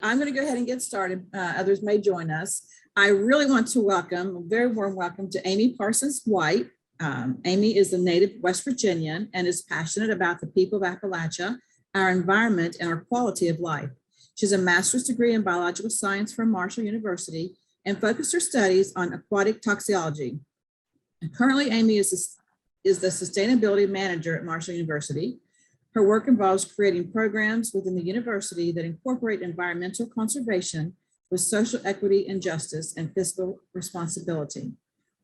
I'm going to go ahead and get started. Others may join us. I really want to welcome, a very warm welcome to Amy Parsons White. Amy is a native West Virginian and is passionate about the people of Appalachia, our environment, and our quality of life. She has a master's degree in biological science from Marshall University and focused her studies on aquatic toxicology. And currently, Amy is the sustainability manager at Marshall University. Her work involves creating programs within the university that incorporate environmental conservation with social equity and justice and fiscal responsibility.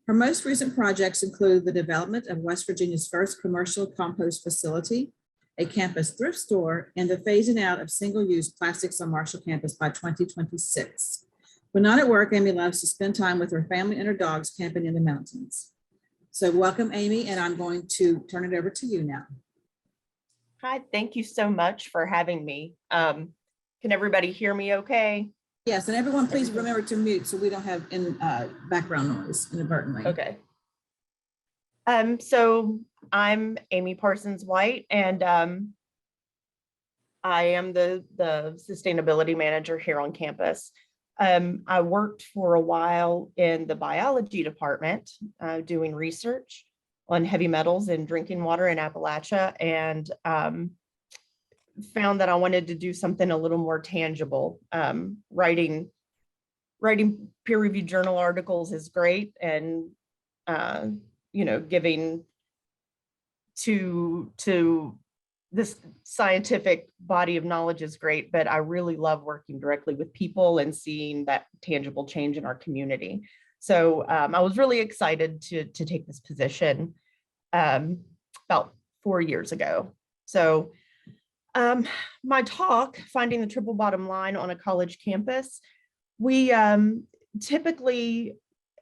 Her most recent projects include the development of West Virginia's first commercial compost facility, a campus thrift store, and the phasing out of single-use plastics on Marshall campus by 2026. When not at work, Amy loves to spend time with her family and her dogs camping in the mountains. So welcome, Amy, and I'm going to turn it over to you now. Hi, thank you so much for having me. Can everybody hear me okay? Yes, and everyone please remember to mute so we don't have background noise inadvertently. Okay. So I'm Amy Parsons White, and I am the sustainability manager here on campus. I worked for a while in the biology department doing research on heavy metals in drinking water in Appalachia, and found that I wanted to do something a little more tangible. Writing peer-reviewed journal articles is great, and giving to this scientific body of knowledge is great, but I really love working directly with people and seeing that tangible change in our community. So I was really excited to take this position about 4 years ago. So my talk, Finding the Triple Bottom Line on a College Campus, we typically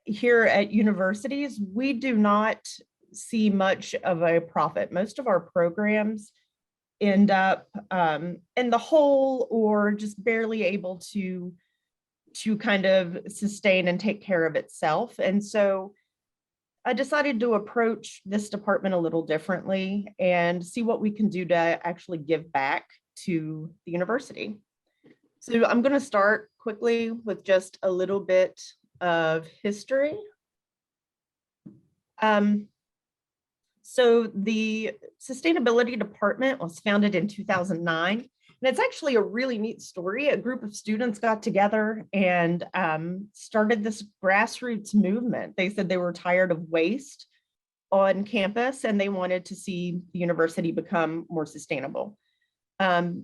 here at universities, we do not see much of a profit. Most of our programs end up in the hole or just barely able to kind of sustain and take care of itself. And so I decided to approach this department a little differently and see what we can do to actually give back to the university. So I'm going to start quickly with just a little bit of history. So the sustainability department was founded in 2009. And it's actually a really neat story. A group of students got together and started this grassroots movement. They said they were tired of waste on campus and they wanted to see the university become more sustainable.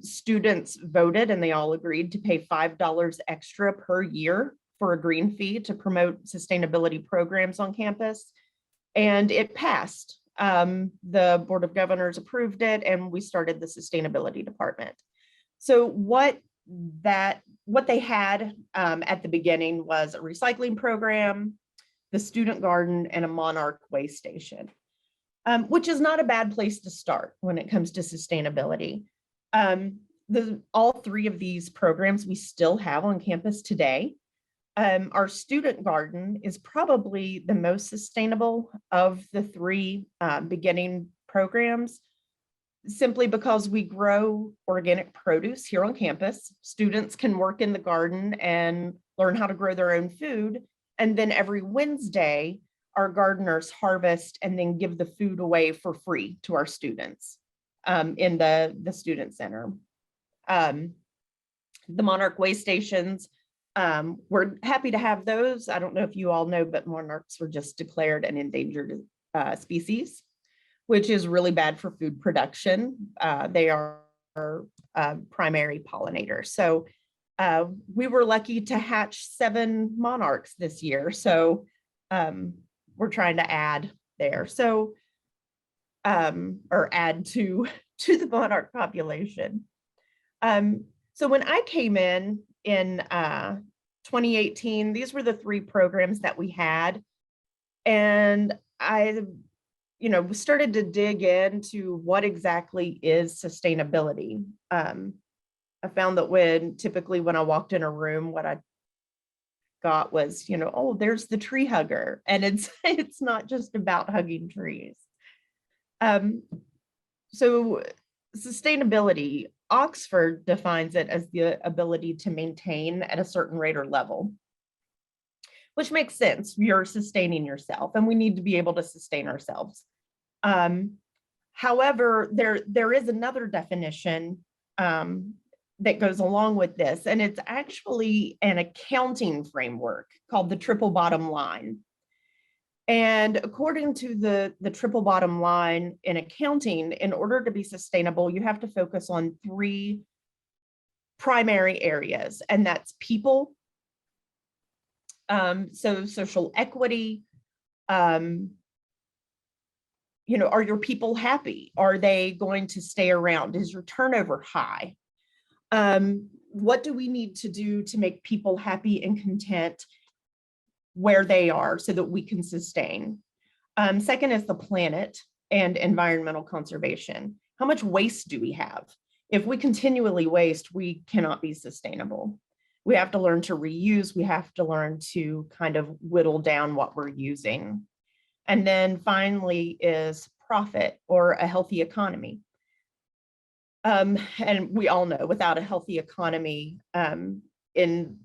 Students voted and they all agreed to pay $5 extra per year for a green fee to promote sustainability programs on campus. And it passed. The Board of Governors approved it and we started the sustainability department. So what they had at the beginning was a recycling program, the student garden, and a monarch way station, which is not a bad place to start when it comes to sustainability. All three of these programs we still have on campus today. Our student garden is probably the most sustainable of the three beginning programs, simply because we grow organic produce here on campus. Students can work in the garden and learn how to grow their own food. And then every Wednesday, our gardeners harvest and then give the food away for free to our students in the student center. The Monarch Way Stations, we're happy to have those. I don't know if you all know, but monarchs were just declared an endangered species, which is really bad for food production. They are primary pollinators. So we were lucky to hatch 7 monarchs this year. So we're trying to add there. So, or add to the monarch population. So when I came in 2018, these were the 3 programs that we had. And I started to dig into what exactly is sustainability. I found that typically when I walked in a room, what I got was, oh, there's the tree hugger. And it's not just about hugging trees. So sustainability, Oxford defines it as the ability to maintain at a certain rate or level, which makes sense. You're sustaining yourself, and we need to be able to sustain ourselves. However, there is another definition that goes along with this, and it's actually an accounting framework called the triple bottom line. And according to the triple bottom line in accounting, in order to be sustainable, you have to focus on 3 primary areas, and that's people, so social equity, are your people happy? Are they going to stay around? Is your turnover high? What do we need to do to make people happy and content where they are so that we can sustain? Second is the planet and environmental conservation. How much waste do we have? If we continually waste, we cannot be sustainable. We have to learn to reuse. We have to learn to kind of whittle down what we're using. And then finally is profit or a healthy economy. And we all know without a healthy economy in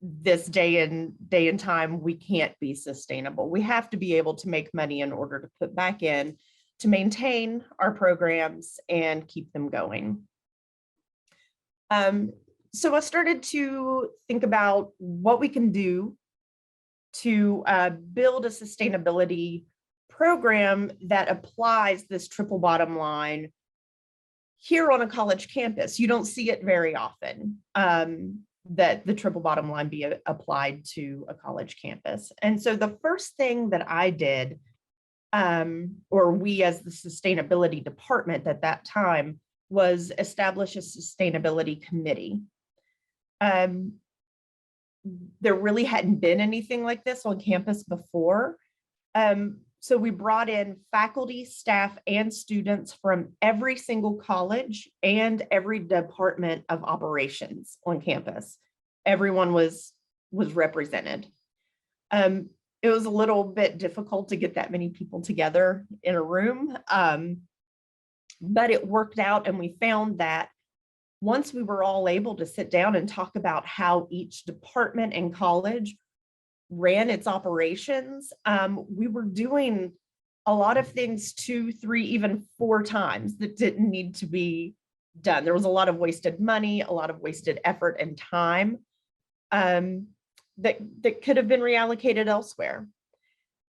this day and time, we can't be sustainable. We have to be able to make money in order to put back in to maintain our programs and keep them going. So I started to think about what we can do to build a sustainability program that applies this triple bottom line here on a college campus. You don't see it very often, that the triple bottom line be applied to a college campus. And so the first thing that I did, or we as the sustainability department at that time, was establish a sustainability committee. There really hadn't been anything like this on campus before. So we brought in faculty, staff, and students from every single college and every department of operations on campus. Everyone was represented. It was a little bit difficult to get that many people together in a room, but it worked out, and we found that once we were all able to sit down and talk about how each department and college ran its operations, we were doing a lot of things 2, 3, even 4 times that didn't need to be done. There was a lot of wasted money, a lot of wasted effort and time that could have been reallocated elsewhere.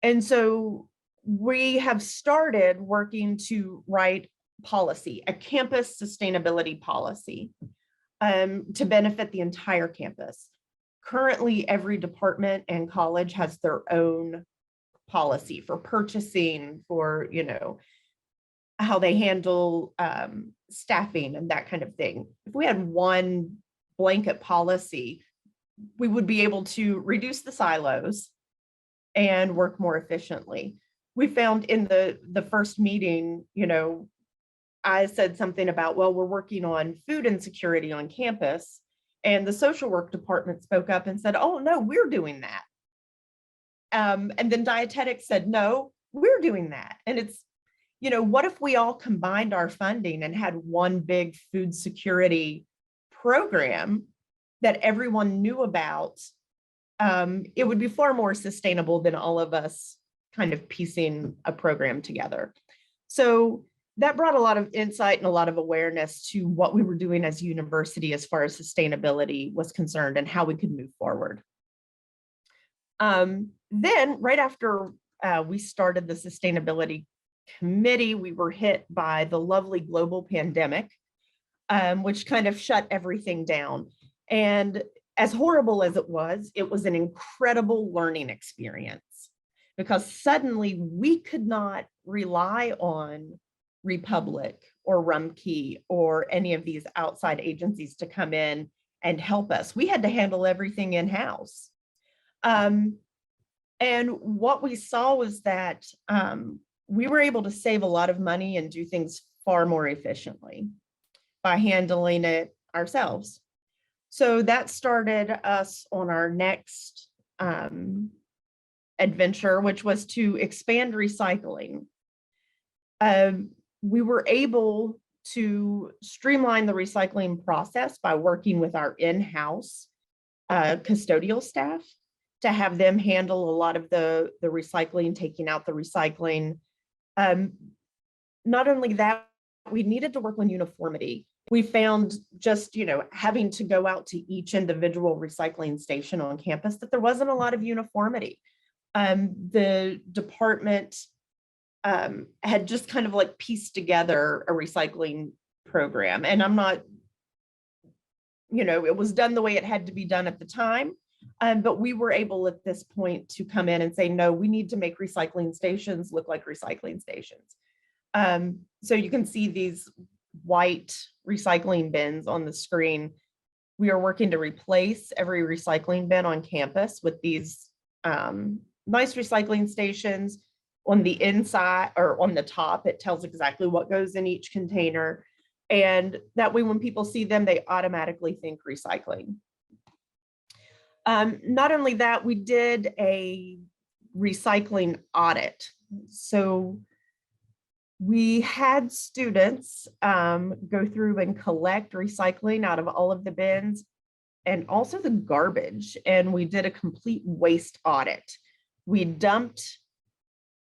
And so we have started working to write policy, a campus sustainability policy, to benefit the entire campus. Currently, every department and college has their own policy for purchasing, for how they handle staffing and that kind of thing. If we had one blanket policy, we would be able to reduce the silos and work more efficiently. We found in the first meeting, I said something about, well, we're working on food insecurity on campus. And the social work department spoke up and said, oh, no, we're doing that. And then dietetics said, no, we're doing that. And it's, what if we all combined our funding and had one big food security program that everyone knew about? It would be far more sustainable than all of us kind of piecing a program together. So that brought a lot of insight and a lot of awareness to what we were doing as a university as far as sustainability was concerned and how we could move forward. Then right after we started the sustainability committee, we were hit by the lovely global pandemic, which kind of shut everything down. And as horrible as it was an incredible learning experience, because suddenly we could not rely on Republic or Rumpke or any of these outside agencies to come in and help us. We had to handle everything in-house. And what we saw was that we were able to save a lot of money and do things far more efficiently by handling it ourselves. So that started us on our next adventure, which was to expand recycling. We were able to streamline the recycling process by working with our in-house custodial staff to have them handle a lot of the recycling, taking out the recycling. Not only that, we needed to work on uniformity. We found just, having to go out to each individual recycling station on campus that there wasn't a lot of uniformity. The department had just kind of like pieced together a recycling program. And I'm not, it was done the way it had to be done at the time. But we were able at this point to come in and say, no, we need to make recycling stations look like recycling stations. So you can see these white recycling bins on the screen. We are working to replace every recycling bin on campus with these nice recycling stations. On the inside or on the top, it tells exactly what goes in each container. And that way, when people see them, they automatically think recycling. Not only that, we did a recycling audit. So we had students go through and collect recycling out of all of the bins and also the garbage. And we did a complete waste audit. We dumped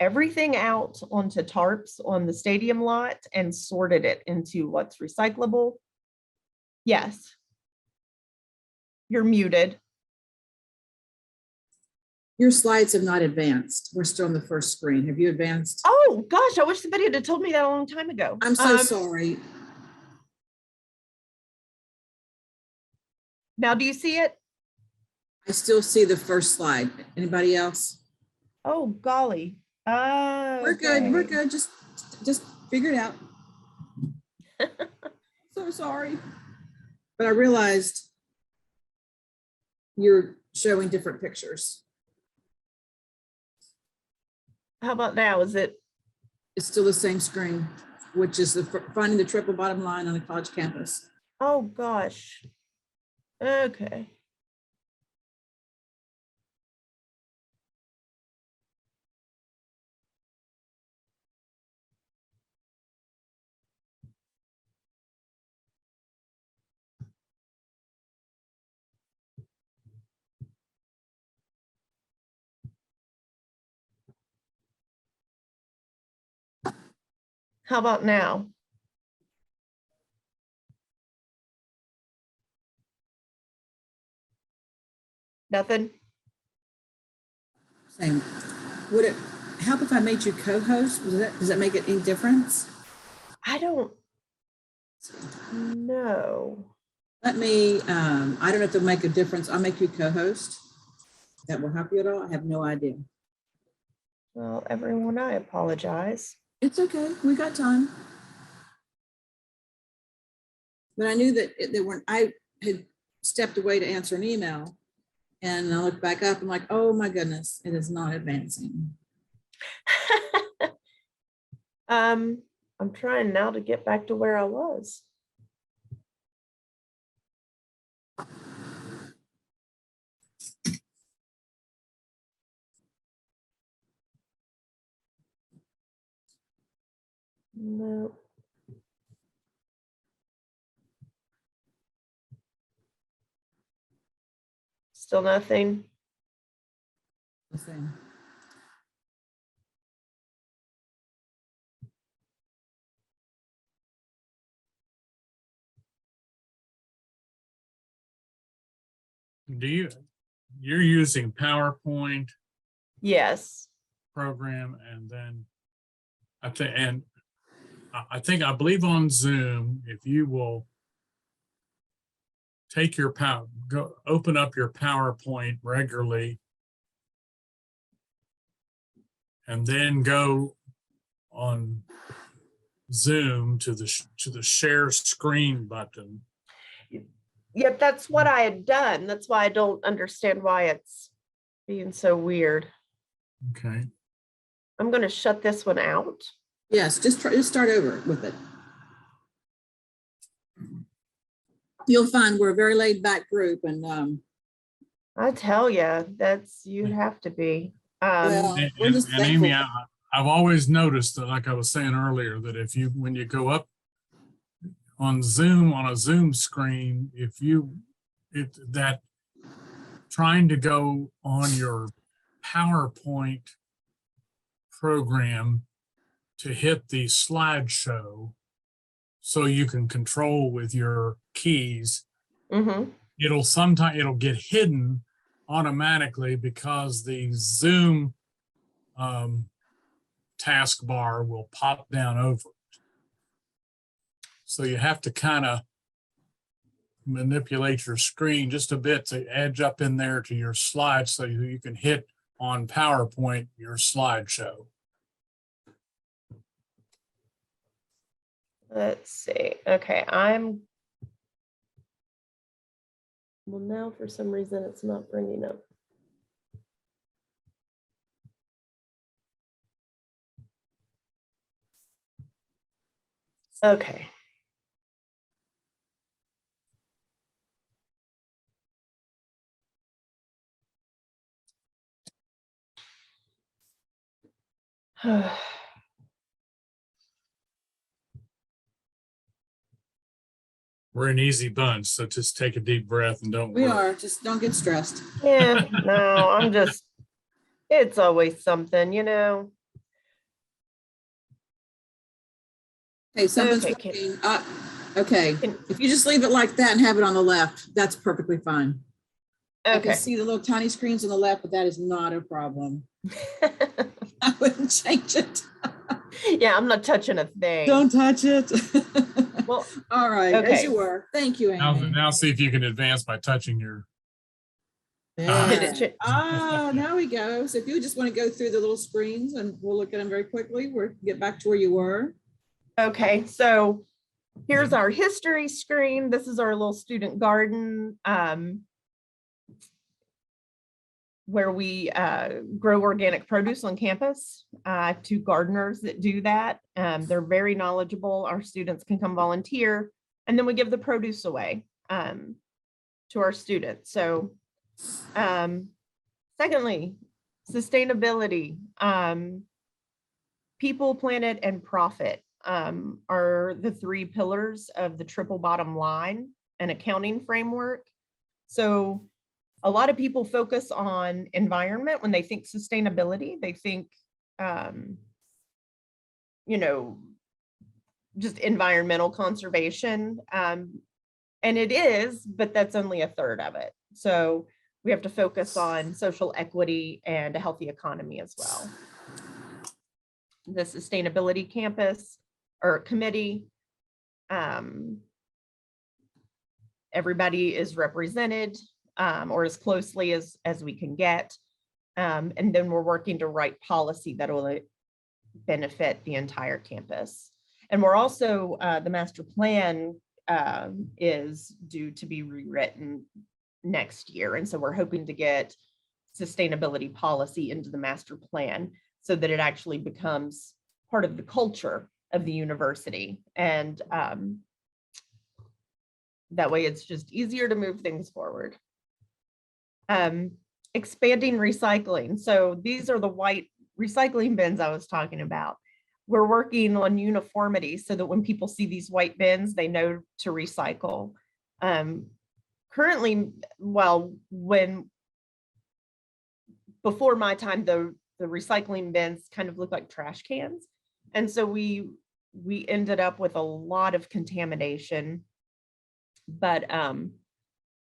everything out onto tarps on the stadium lot and sorted it into what's recyclable. Yes. You're muted. Your slides have not advanced. We're still on the first screen. Have you advanced? Oh gosh, I wish somebody had told me that a long time ago. I'm so sorry. Now, do you see it? I still see the first slide. Anybody else? Oh golly. We're good. We're good. Just figure it out. So sorry. But I realized you're showing different pictures. How about now? Is it? It's still the same screen, which is finding the triple bottom line on a college campus. Oh gosh. Okay. How about now? Nothing? Same. Would it help if I made you co-host? Does that make it any difference? I don't know. Let me, I don't know if it'll make a difference. I'll make you co-host. That will help you at all? I have no idea. Well, everyone, I apologize. It's okay. We got time. But I knew that I had stepped away to answer an email and I looked back up. I'm like, oh my goodness, it is not advancing. I'm trying now to get back to where I was. No. Still nothing. The same. You're using PowerPoint Yes. program, and then I believe on Zoom, if you will take your open up your PowerPoint regularly and then go on Zoom to the share screen button. Yep, that's what I had done. That's why I don't understand why it's being so weird. Okay. I'm going to shut this one out. Yes, just start over with it. You'll find we're a very laid back group, and I tell you, you'd have to be. well, we're And just Amy, thankful. I've always noticed that, like I was saying earlier, that when you go up on Zoom, on a Zoom screen, that trying to go on your PowerPoint program to hit the slideshow so you can control with your keys, it'll get hidden automatically because the Zoom taskbar will pop down over it. So you have to kind of manipulate your screen just a bit to edge up in there to your slides so you can hit on PowerPoint your slideshow. Let's see. Okay, well, now for some reason it's not bringing up. Okay. We're an easy bunch, so just take a deep breath and don't We worry. are, just don't get stressed. Yeah, no, it's always something, you know. Okay, something's Okay, working. Okay, if you just leave it like that and have it on the left, that's perfectly fine. I can Okay. see the little tiny screens on the left, but that is not a problem. I wouldn't change it. Yeah, I'm not touching a thing. Don't touch it. Well, all right, as okay. you were. Thank you, Amy. Now see if you can advance by touching your. Did Now we go. So if you just want to go through the little screens and we'll look at them very quickly, we'll get back to where you were. Okay, so here's our history screen. This is our little student garden where we grow organic produce on campus. I have 2 gardeners that do that. They're very knowledgeable. Our students can come volunteer, and then we give the produce away to our students. So secondly, sustainability. People, planet, and profit are the 3 pillars of the triple bottom line and accounting framework. So a lot of people focus on environment when they think sustainability. They think, you know, just environmental conservation. And it is, but that's only a third of it. So we have to focus on social equity and a healthy economy as well. The sustainability campus or committee, everybody is represented or as closely as we can get. And then we're working to write policy that will benefit the entire campus. And we're also, the master plan is due to be rewritten next year. And so we're hoping to get sustainability policy into the master plan so that it actually becomes part of the culture of the university. And that way it's just easier to move things forward. Expanding recycling. So these are the white recycling bins I was talking about. We're working on uniformity so that when people see these white bins, they know to recycle. Currently, well, before my time, the recycling bins kind of look like trash cans. And so we ended up with a lot of contamination, but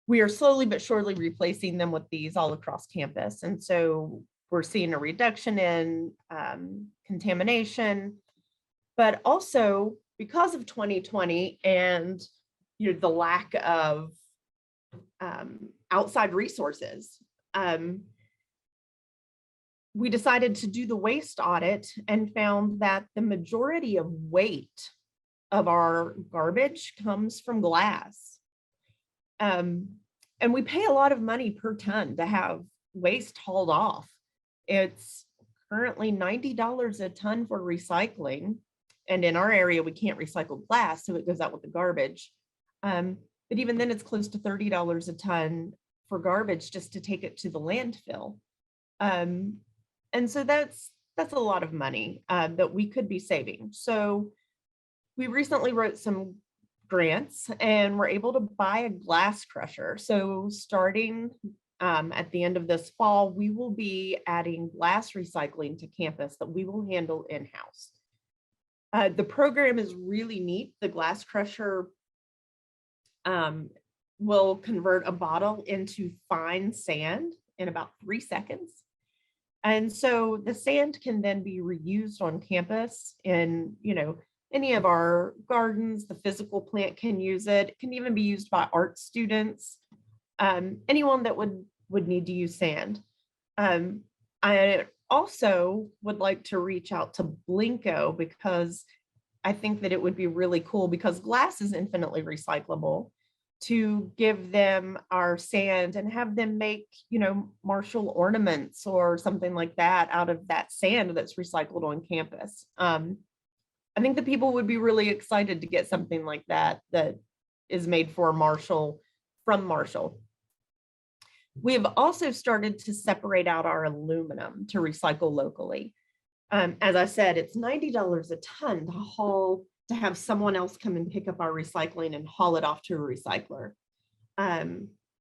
we are slowly but surely replacing them with these all across campus. And so we're seeing a reduction in contamination, but also because of 2020 and the lack of outside resources, we decided to do the waste audit and found that the majority of weight of our garbage comes from glass. And we pay a lot of money per ton to have waste hauled off. It's currently $90 a ton for recycling. And in our area, we can't recycle glass, so it goes out with the garbage. But even then, it's close to $30 a ton for garbage just to take it to the landfill. And so that's a lot of money that we could be saving. So we recently wrote some grants and we're able to buy a glass crusher. So starting at the end of this fall, we will be adding glass recycling to campus that we will handle in-house. The program is really neat. The glass crusher will convert a bottle into fine sand in about 3 seconds. And so the sand can then be reused on campus in, any of our gardens. The physical plant can use it. It can even be used by art students, anyone that would need to use sand. I also would like to reach out to Blinko because I think that it would be really cool, because glass is infinitely recyclable, to give them our sand and have them make, Marshall ornaments or something like that out of that sand that's recycled on campus. I think the people would be really excited to get something like that is made for Marshall, from Marshall. We have also started to separate out our aluminum to recycle locally. As I said, it's $90 a ton to have someone else come and pick up our recycling and haul it off to a recycler.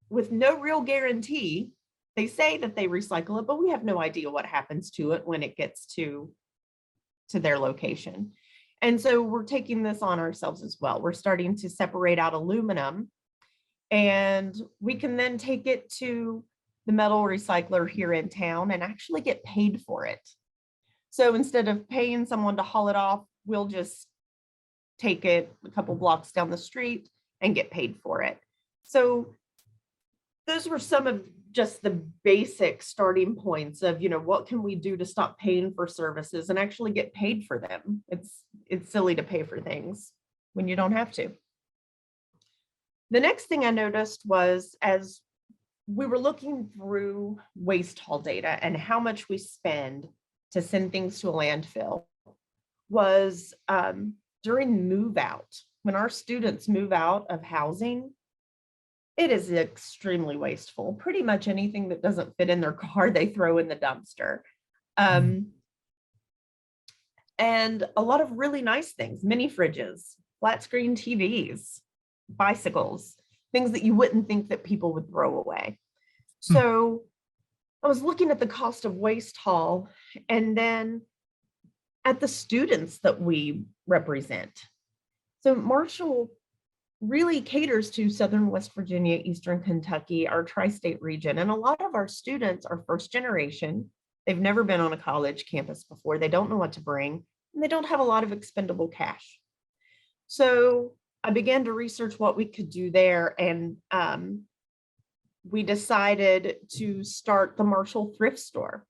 With no real guarantee. They say that they recycle it, but we have no idea what happens to it when it gets to their location. And so we're taking this on ourselves as well. We're starting to separate out aluminum, and we can then take it to the metal recycler here in town and actually get paid for it. So instead of paying someone to haul it off, we'll just take it a couple blocks down the street and get paid for it. So those were some of just the basic starting points of, what can we do to stop paying for services and actually get paid for them? It's silly to pay for things when you don't have to. The next thing I noticed was, as we were looking through waste haul data and how much we spend to send things to a landfill, was during move out, when our students move out of housing, it is extremely wasteful. Pretty much anything that doesn't fit in their car, they throw in the dumpster. And a lot of really nice things, mini fridges, flat screen TVs, bicycles, things that you wouldn't think that people would throw away. So I was looking at the cost of waste haul and then at the students that we represent. So Marshall really caters to Southern West Virginia, Eastern Kentucky, our tri-state region. And a lot of our students are first generation. They've never been on a college campus before. They don't know what to bring, and they don't have a lot of expendable cash. So I began to research what we could do there. And we decided to start the Marshall Thrift Store.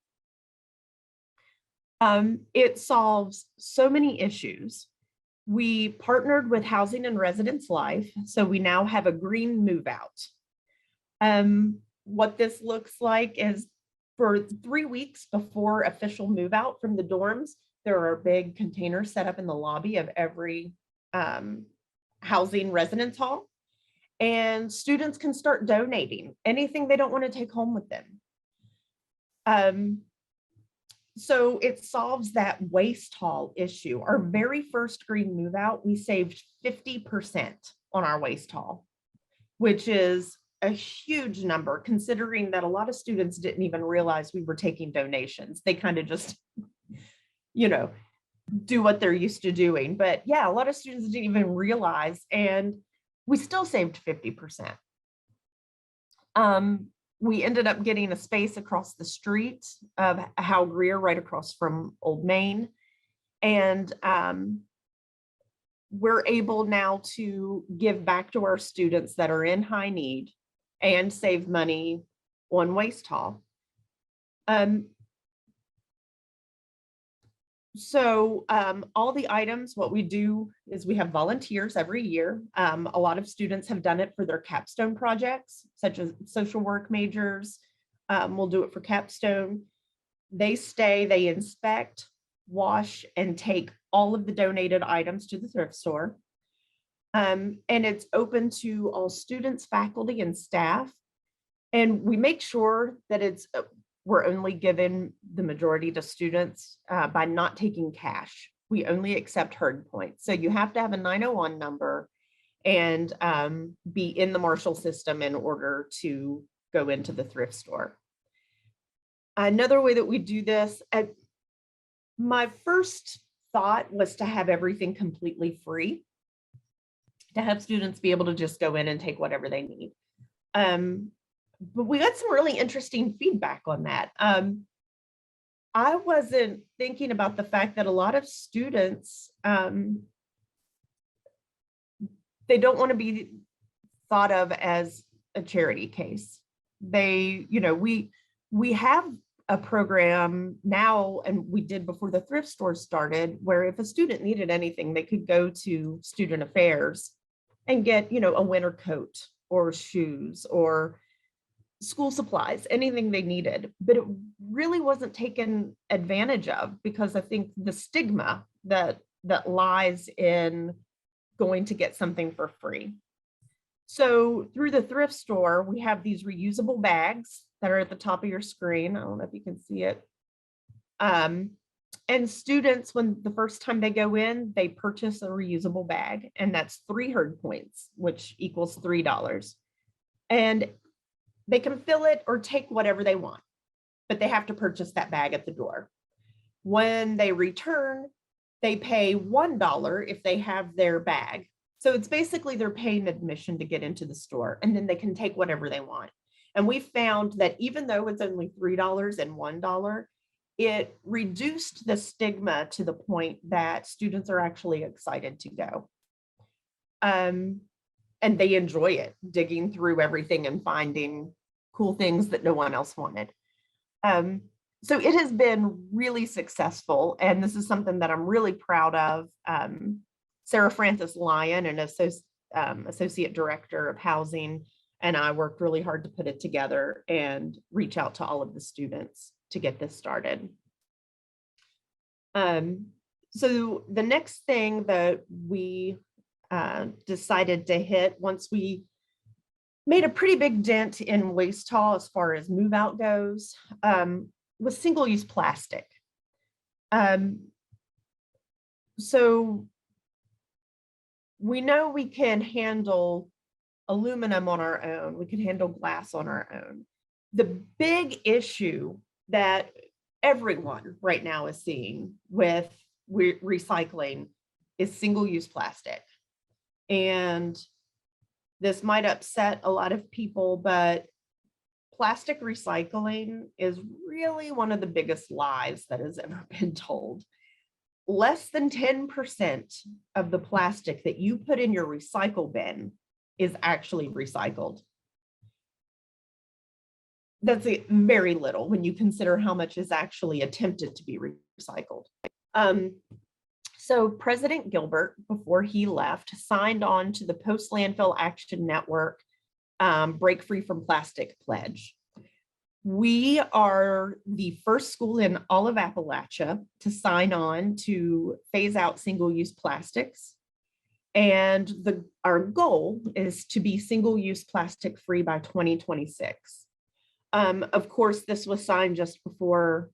It solves so many issues. We partnered with Housing and Residence Life, so we now have a green move out. What this looks like is, for 3 weeks before official move out from the dorms, there are big containers set up in the lobby of every housing residence hall, and students can start donating anything they don't want to take home with them. So it solves that waste haul issue. Our very first green move out, we saved 50% on our waste haul, which is a huge number considering that a lot of students didn't even realize we were taking donations. They kind of just, do what they're used to doing. But yeah, a lot of students didn't even realize, and we still saved 50%. We ended up getting a space across the street of Hal Greer, right across from Old Main. And we're able now to give back to our students that are in high need and save money on waste haul. So all the items, what we do is we have volunteers every year. A lot of students have done it for their capstone projects, such as social work majors. We'll do it for capstone. They stay, they inspect, wash, and take all of the donated items to the thrift store. And it's open to all students, faculty, and staff. And we make sure that we're only giving the majority to students by not taking cash. We only accept hard points. So you have to have a 901 number and be in the Marshall system in order to go into the thrift store. Another way that we do this, my first thought was to have everything completely free, to have students be able to just go in and take whatever they need. But we got some really interesting feedback on that. I wasn't thinking about the fact that a lot of students, they don't want to be thought of as a charity case. They, we have a program now, and we did before the thrift store started, where if a student needed anything, they could go to student affairs and get, a winter coat or shoes or school supplies, anything they needed. But it really wasn't taken advantage of, because I think the stigma that lies in going to get something for free. So through the thrift store, we have these reusable bags that are at the top of your screen. I don't know if you can see it. And students, when the first time they go in, they purchase a reusable bag, and that's 3 herd points, which equals $3. And they can fill it or take whatever they want, but they have to purchase that bag at the door. When they return, they pay $1 if they have their bag. So it's basically they're paying admission to get into the store, and then they can take whatever they want. And we found that even though it's only $3 and $1, it reduced the stigma to the point that students are actually excited to go. And they enjoy it, digging through everything and finding cool things that no one else wanted. So it has been really successful, and this is something that I'm really proud of. Sarah Francis Lyon, an associate director of housing, and I worked really hard to put it together and reach out to all of the students to get this started. So the next thing that we decided to hit, once we made a pretty big dent in waste haul as far as move out goes, was single-use plastic. So we know we can handle aluminum on our own. We can handle glass on our own. The big issue that everyone right now is seeing with recycling is single-use plastic. And this might upset a lot of people, but plastic recycling is really one of the biggest lies that has ever been told. Less than 10% of the plastic that you put in your recycle bin is actually recycled. That's very little when you consider how much is actually attempted to be recycled. So President Gilbert, before he left, signed on to the Post Landfill Action Network Break Free from Plastic pledge. We are the first school in all of Appalachia to sign on to phase out single-use plastics. And our goal is to be single-use plastic free by 2026. Of course, this was signed just before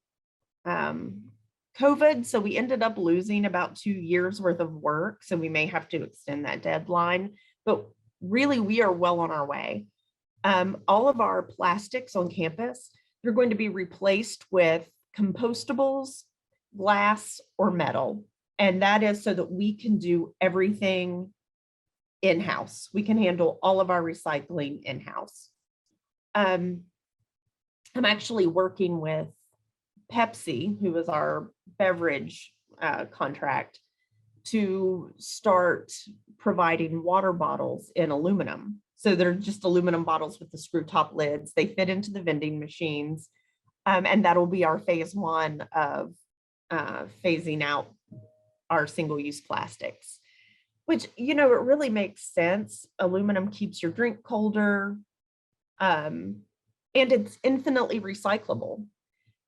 COVID, so we ended up losing about 2 years worth of work, so we may have to extend that deadline, but really we are well on our way. All of our plastics on campus, they're going to be replaced with compostables, glass, or metal, and that is so that we can do everything in-house. We can handle all of our recycling in-house. I'm actually working with Pepsi, who is our beverage contract, to start providing water bottles in aluminum. So they're just aluminum bottles with the screw top lids. They fit into the vending machines. And that'll be our phase 1 of phasing out our single-use plastics, which, it really makes sense. Aluminum keeps your drink colder, and it's infinitely recyclable.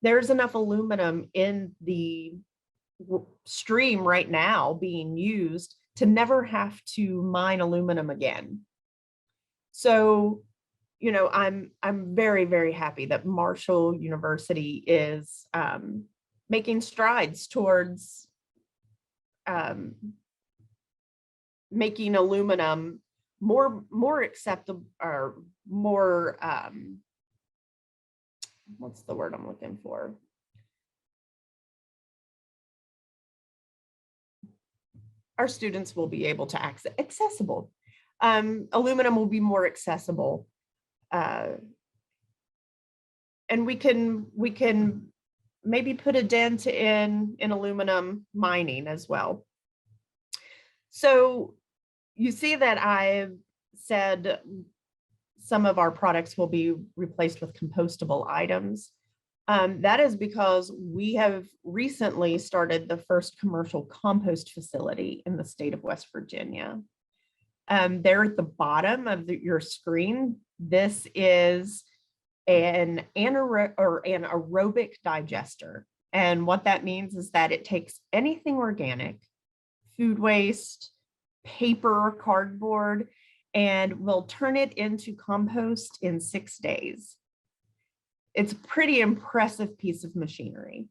There's enough aluminum in the stream right now being used to never have to mine aluminum again. So, I'm very, very happy that Marshall University is making strides towards making aluminum more acceptable, or more, what's the word I'm looking for? Our students will be able to access accessible. Aluminum will be more accessible. And we can maybe put a dent in aluminum mining as well. So you see that I've said some of our products will be replaced with compostable items. That is because we have recently started the first commercial compost facility in the state of West Virginia. There at the bottom of your screen, this is an aerobic digester. And what that means is that it takes anything organic, food waste, paper, cardboard, and will turn it into compost in 6 days. It's a pretty impressive piece of machinery.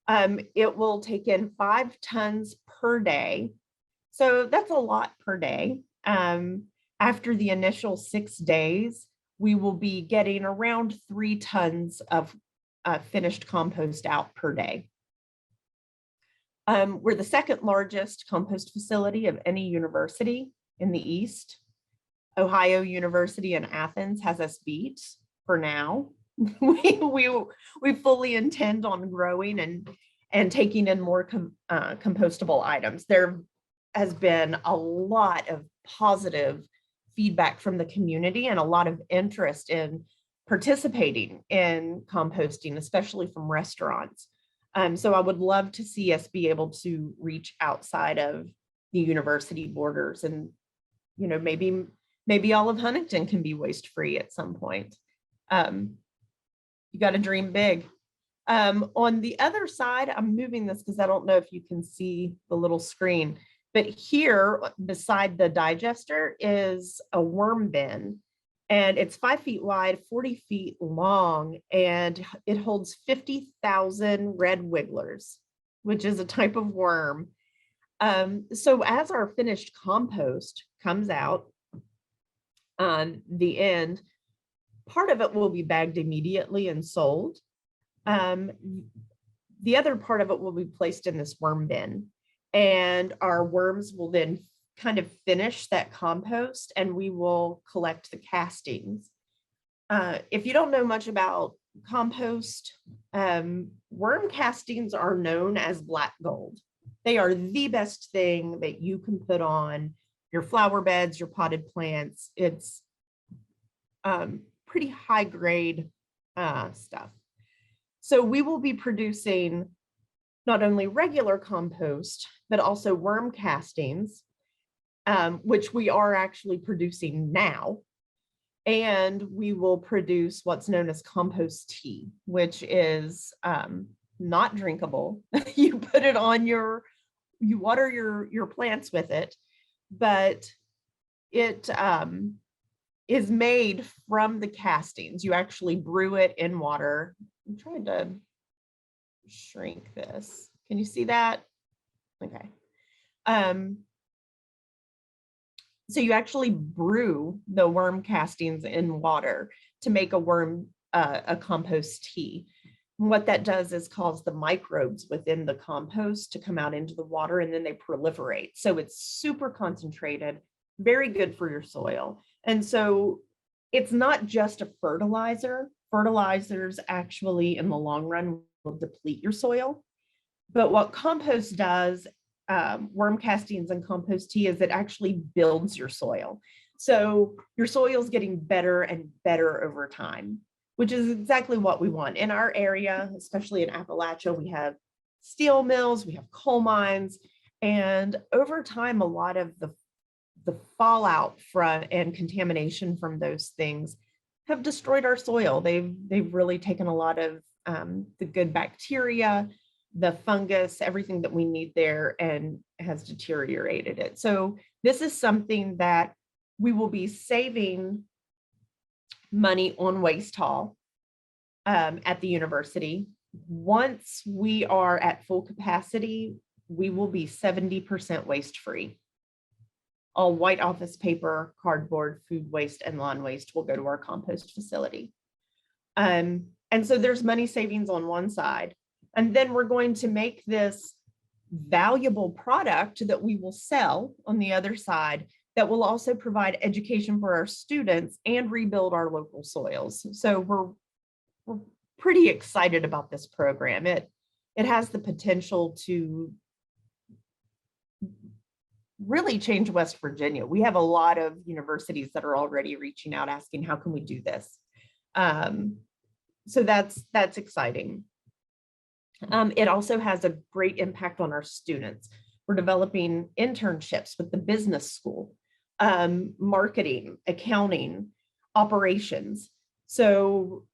It will take in 5 tons per day. So that's a lot per day. After the initial 6 days, we will be getting around 3 tons of finished compost out per day. We're the second largest compost facility of any university in the East. Ohio University in Athens has us beat for now. We fully intend on growing and taking in more compostable items. There has been a lot of positive feedback from the community and a lot of interest in participating in composting, especially from restaurants. So I would love to see us be able to reach outside of the university borders, and maybe all of Huntington can be waste-free at some point. You got to dream big. On the other side, I'm moving this because I don't know if you can see the little screen, but here beside the digester is a worm bin, and it's 5 feet wide, 40 feet long, and it holds 50,000 red wigglers, which is a type of worm. So as our finished compost comes out on the end, part of it will be bagged immediately and sold. The other part of it will be placed in this worm bin, and our worms will then kind of finish that compost, and we will collect the castings. If you don't know much about compost, worm castings are known as black gold. They are the best thing that you can put on your flower beds, your potted plants. It's pretty high grade stuff. So we will be producing not only regular compost, but also worm castings, which we are actually producing now. And we will produce what's known as compost tea, which is not drinkable. You put it on you water your plants with it, but it is made from the castings. You actually brew it in water. I'm trying to shrink this. Can you see that? Okay. So you actually brew the worm castings in water to make a compost tea. And what that does is cause the microbes within the compost to come out into the water, and then they proliferate. So it's super concentrated, very good for your soil. And so it's not just a fertilizer. Fertilizers actually, in the long run, will deplete your soil. But what compost does, worm castings and compost tea, is it actually builds your soil. So your soil is getting better and better over time, which is exactly what we want. In our area, especially in Appalachia, we have steel mills, we have coal mines, and over time, a lot of the fallout from and contamination from those things have destroyed our soil. They've really taken a lot of the good bacteria, the fungus, everything that we need there, and has deteriorated it. So this is something that we will be saving money on waste haul at the university. Once we are at full capacity, we will be 70% waste free. All white office paper, cardboard, food waste, and lawn waste will go to our compost facility. And so there's money savings on one side. And then we're going to make this valuable product that we will sell on the other side that will also provide education for our students and rebuild our local soils. So we're pretty excited about this program. It has the potential to really change West Virginia. We have a lot of universities that are already reaching out asking, how can we do this? So that's exciting. It also has a great impact on our students. We're developing internships with the business school, marketing, accounting, operations. So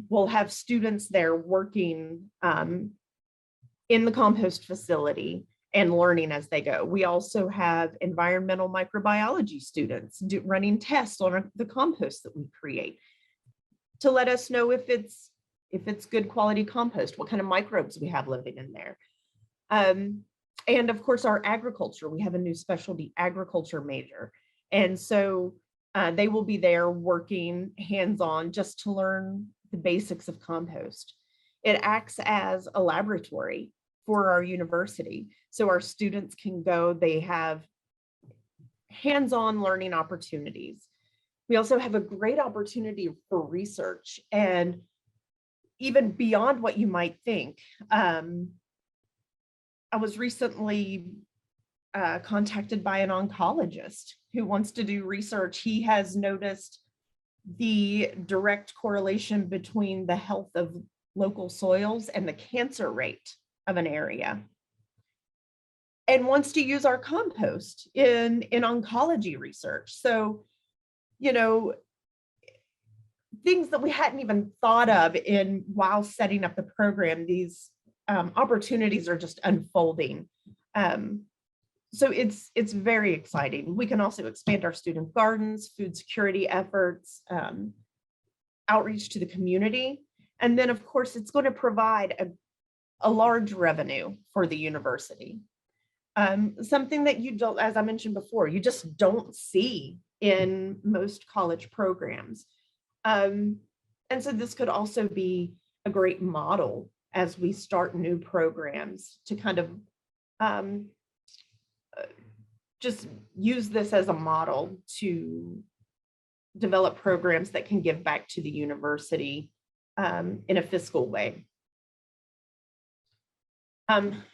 we'll have students there working in the compost facility and learning as they go. We also have environmental microbiology students running tests on the compost that we create to let us know if it's good quality compost, what kind of microbes we have living in there. And of course, our agriculture, we have a new specialty agriculture major. And so they will be there working hands-on just to learn the basics of compost. It acts as a laboratory for our university. So our students can go, they have hands-on learning opportunities. We also have a great opportunity for research and even beyond what you might think. I was recently contacted by an oncologist who wants to do research. He has noticed the direct correlation between the health of local soils and the cancer rate of an area, and wants to use our compost in oncology research. So, you know, things that we hadn't even thought of while setting up the program, these opportunities are just unfolding. So it's very exciting. We can also expand our student gardens, food security efforts, outreach to the community. And then of course, it's going to provide a large revenue for the university. Something that you don't, as I mentioned before, you just don't see in most college programs. And so this could also be a great model as we start new programs to kind of just use this as a model to develop programs that can give back to the university in a fiscal way.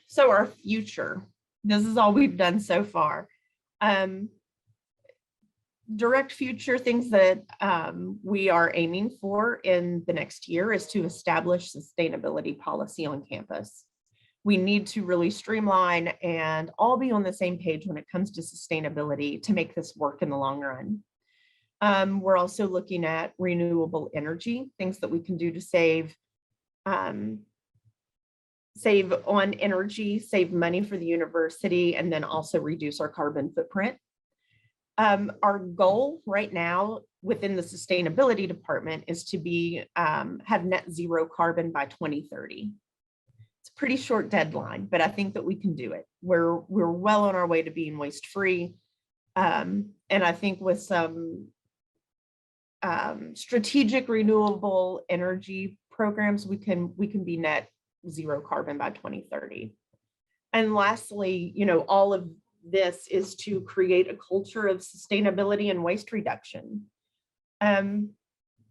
So our future, this is all we've done so far. Direct future things that we are aiming for in the next year is to establish sustainability policy on campus. We need to really streamline and all be on the same page when it comes to sustainability to make this work in the long run. We're also looking at renewable energy, things that we can do to save on energy, save money for the university, and then also reduce our carbon footprint. Our goal right now within the sustainability department is to have net zero carbon by 2030. It's a pretty short deadline, but I think that we can do it. We're well on our way to being waste free. And I think with some strategic renewable energy programs, we can be net zero carbon by 2030. And lastly, all of this is to create a culture of sustainability and waste reduction. We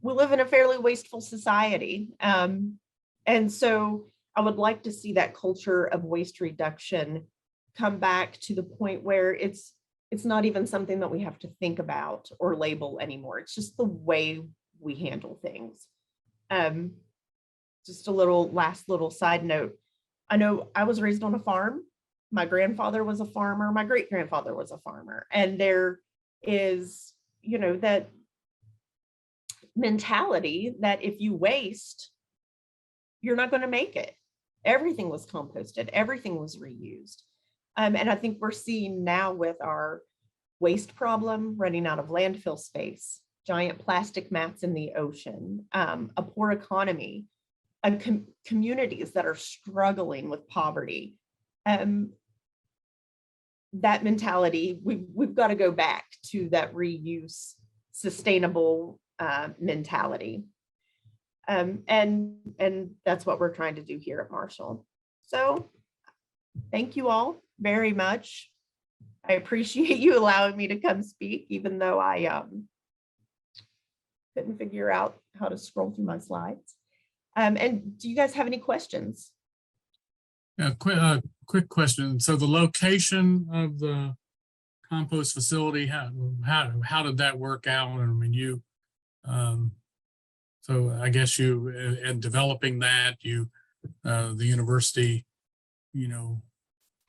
live in a fairly wasteful society. And so I would like to see that culture of waste reduction come back to the point where it's not even something that we have to think about or label anymore. It's just the way we handle things. Just a last little side note. I know I was raised on a farm. My grandfather was a farmer. My great-grandfather was a farmer. And there is, that mentality that if you waste, you're not going to make it. Everything was composted. Everything was reused. And I think we're seeing now with our waste problem, running out of landfill space, giant plastic mats in the ocean, a poor economy, communities that are struggling with poverty. that mentality, we've got to go back to that reuse, sustainable mentality. And that's what we're trying to do here at Marshall. So thank you all very much. I appreciate you allowing me to come speak, even though I couldn't figure out how to scroll through my slides. And do you guys have any questions? Yeah, quick question. So the location of the compost facility, how did that work out? I mean, so I guess you, in developing that, the university,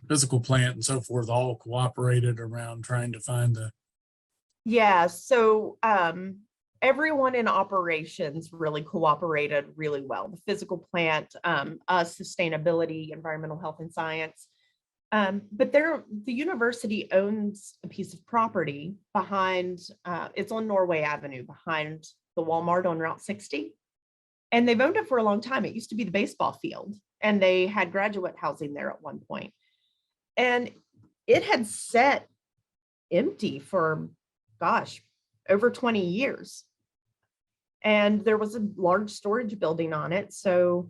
physical plant and so forth, all cooperated around trying to find the. Yeah, so everyone in operations really cooperated really well. The physical plant, us, sustainability, environmental health and science. But the university owns a piece of property behind, it's on Norway Avenue, behind the Walmart on Route 60. And they've owned it for a long time. It used to be the baseball field, and they had graduate housing there at one point. And it had sat empty for, gosh, over 20 years. And there was a large storage building on it. So,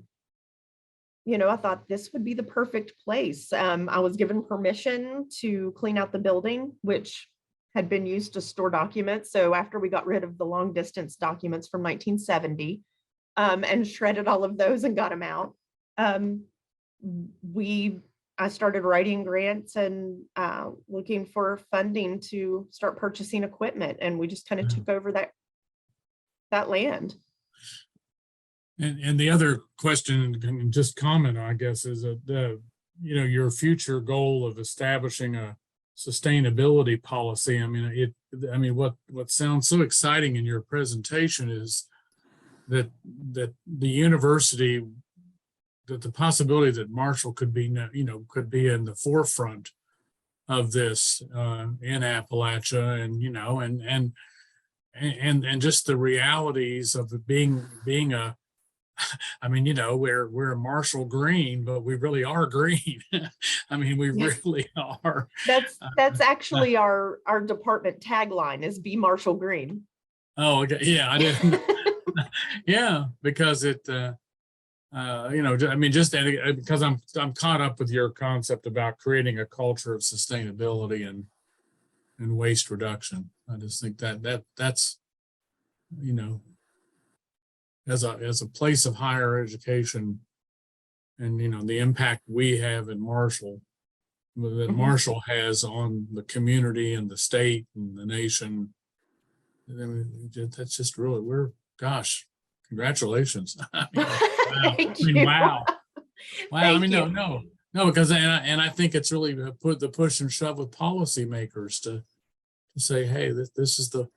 I thought this would be the perfect place. I was given permission to clean out the building, which had been used to store documents. So after we got rid of the long distance documents from 1970 and shredded all of those and got them out, I started writing grants and looking for funding to start purchasing equipment. And we just kind of took over that land. And the other question, and just comment, I guess, is that your future goal of establishing a sustainability policy. I mean, what sounds so exciting in your presentation is that the university, that the possibility that Marshall could be in the forefront of this in Appalachia, and just the realities of it being a. I mean, we're Marshall green, but we really are green. I mean, we really are. That's actually our department tagline is "Be Marshall Green." Oh, okay. Yeah, I didn't. Yeah, because it, I mean, just because I'm caught up with your concept about creating a culture of sustainability and waste reduction. I just think that's as a place of higher education, and the impact we have in Marshall, that Marshall has on the community and the state and the nation. I mean, that's just really, congratulations. I mean, wow. I mean, no, because and I think it's really put the push and shove with policymakers to say, hey, this is the.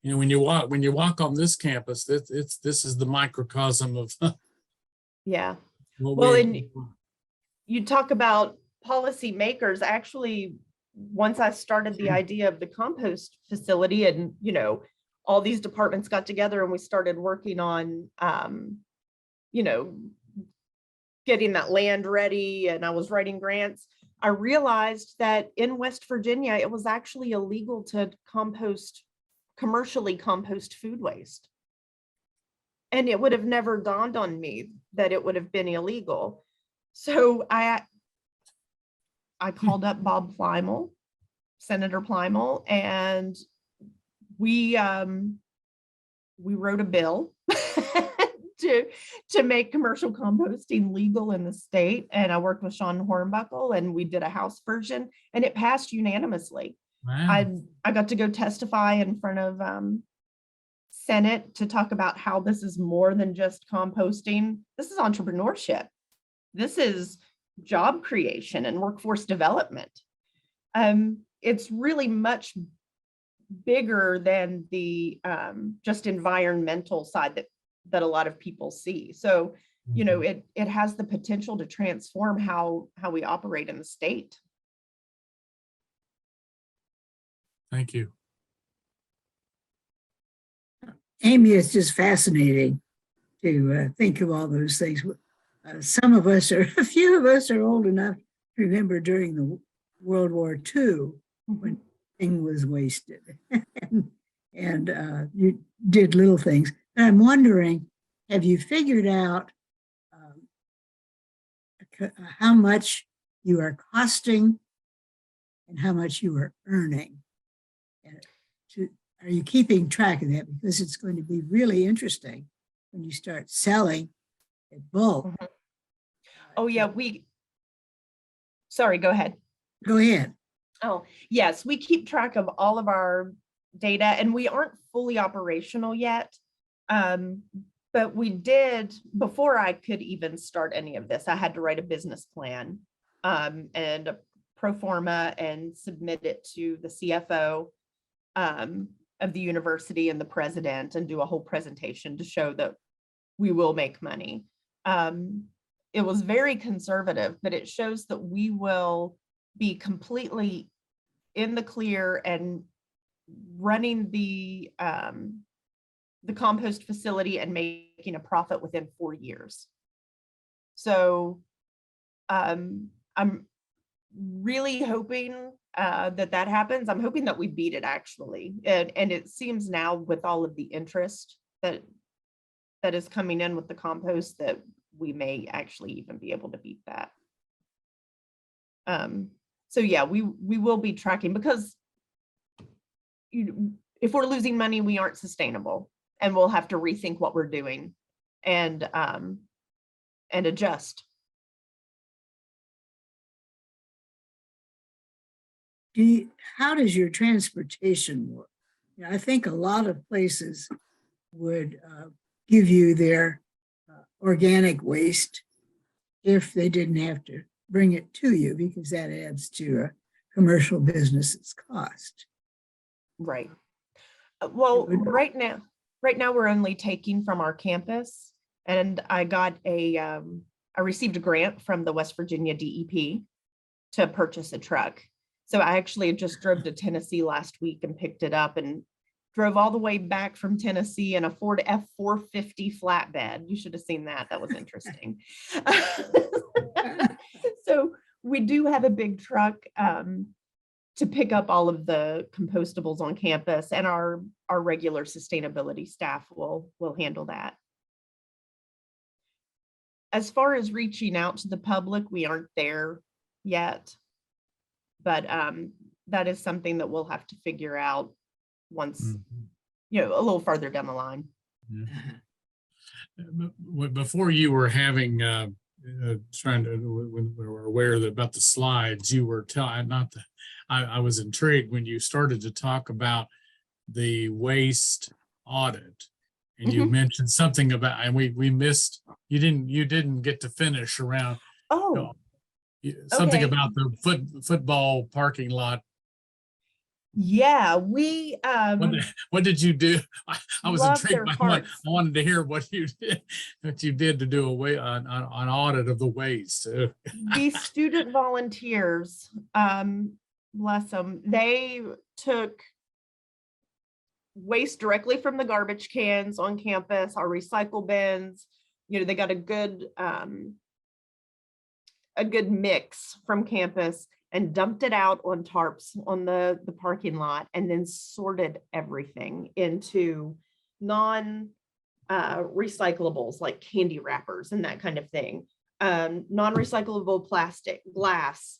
When you walk on this campus, this is the microcosm of. Yeah. Well, and you talk about policymakers. Actually, once I started the idea of the compost facility, and all these departments got together and we started working on, getting that land ready, and I was writing grants. I realized that in West Virginia, it was actually illegal to commercially compost food waste. And it would have never dawned on me that it would have been illegal. So I called up Bob Plymel, Senator Plymel, and we wrote a bill to make commercial composting legal in the state. And I worked with Sean Hornbuckle, and we did a House version, and it passed unanimously. Wow. I got to go testify in front of Senate to talk about how this is more than just composting. This is entrepreneurship. This is job creation and workforce development. It's really much bigger than the just environmental side that a lot of people see. So, it has the potential to transform how we operate in the state. Thank you. Amy, it's just fascinating to think of all those things. A few of us are old enough to remember during World War II when thing was wasted. and you did little things. And I'm wondering, have you figured out how much you are costing and how much you are earning? Are you keeping track of that? Because it's going to be really interesting when you start selling at bulk. Oh yeah, sorry, go ahead. Go ahead. Oh, yes, we keep track of all of our data and we aren't fully operational yet. But we did, before I could even start any of this, I had to write a business plan and a pro forma and submit it to the CFO of the university and the president and do a whole presentation to show that we will make money. It was very conservative, but it shows that we will be completely in the clear and running the compost facility and making a profit within 4 years. So I'm really hoping that happens. I'm hoping that we beat it actually. And it seems now with all of the interest that is coming in with the compost that we may actually even be able to beat that. So yeah, we will be tracking because if we're losing money, we aren't sustainable and we'll have to rethink what we're doing and adjust. How does your transportation work? You know, I think a lot of places would give you their organic waste if they didn't have to bring it to you, because that adds to a commercial business's cost. Right. Well, right now we're only taking from our campus, and I got I received a grant from the West Virginia DEP to purchase a truck. So I actually just drove to Tennessee last week and picked it up and drove all the way back from Tennessee in a Ford F-450 flatbed. You should have seen that. That was interesting. So we do have a big truck to pick up all of the compostables on campus, and our regular sustainability staff will handle that. As far as reaching out to the public, we aren't there yet, but that is something that we'll have to figure out once, a little farther down the line. Before you were having trying to, when we were aware about the slides, you were telling, I was intrigued when you started to talk about the waste audit, and you mentioned something about, and we missed, you didn't get to finish around something about the football parking lot. Yeah, we what did you do? I was intrigued by hearts. I wanted to hear what you did to do an audit of the waste. These student volunteers, bless them, they took waste directly from the garbage cans on campus, our recycle bins. They got a good mix from campus and dumped it out on tarps on the parking lot, and then sorted everything into non-recyclables like candy wrappers and that kind of thing, non-recyclable plastic, glass,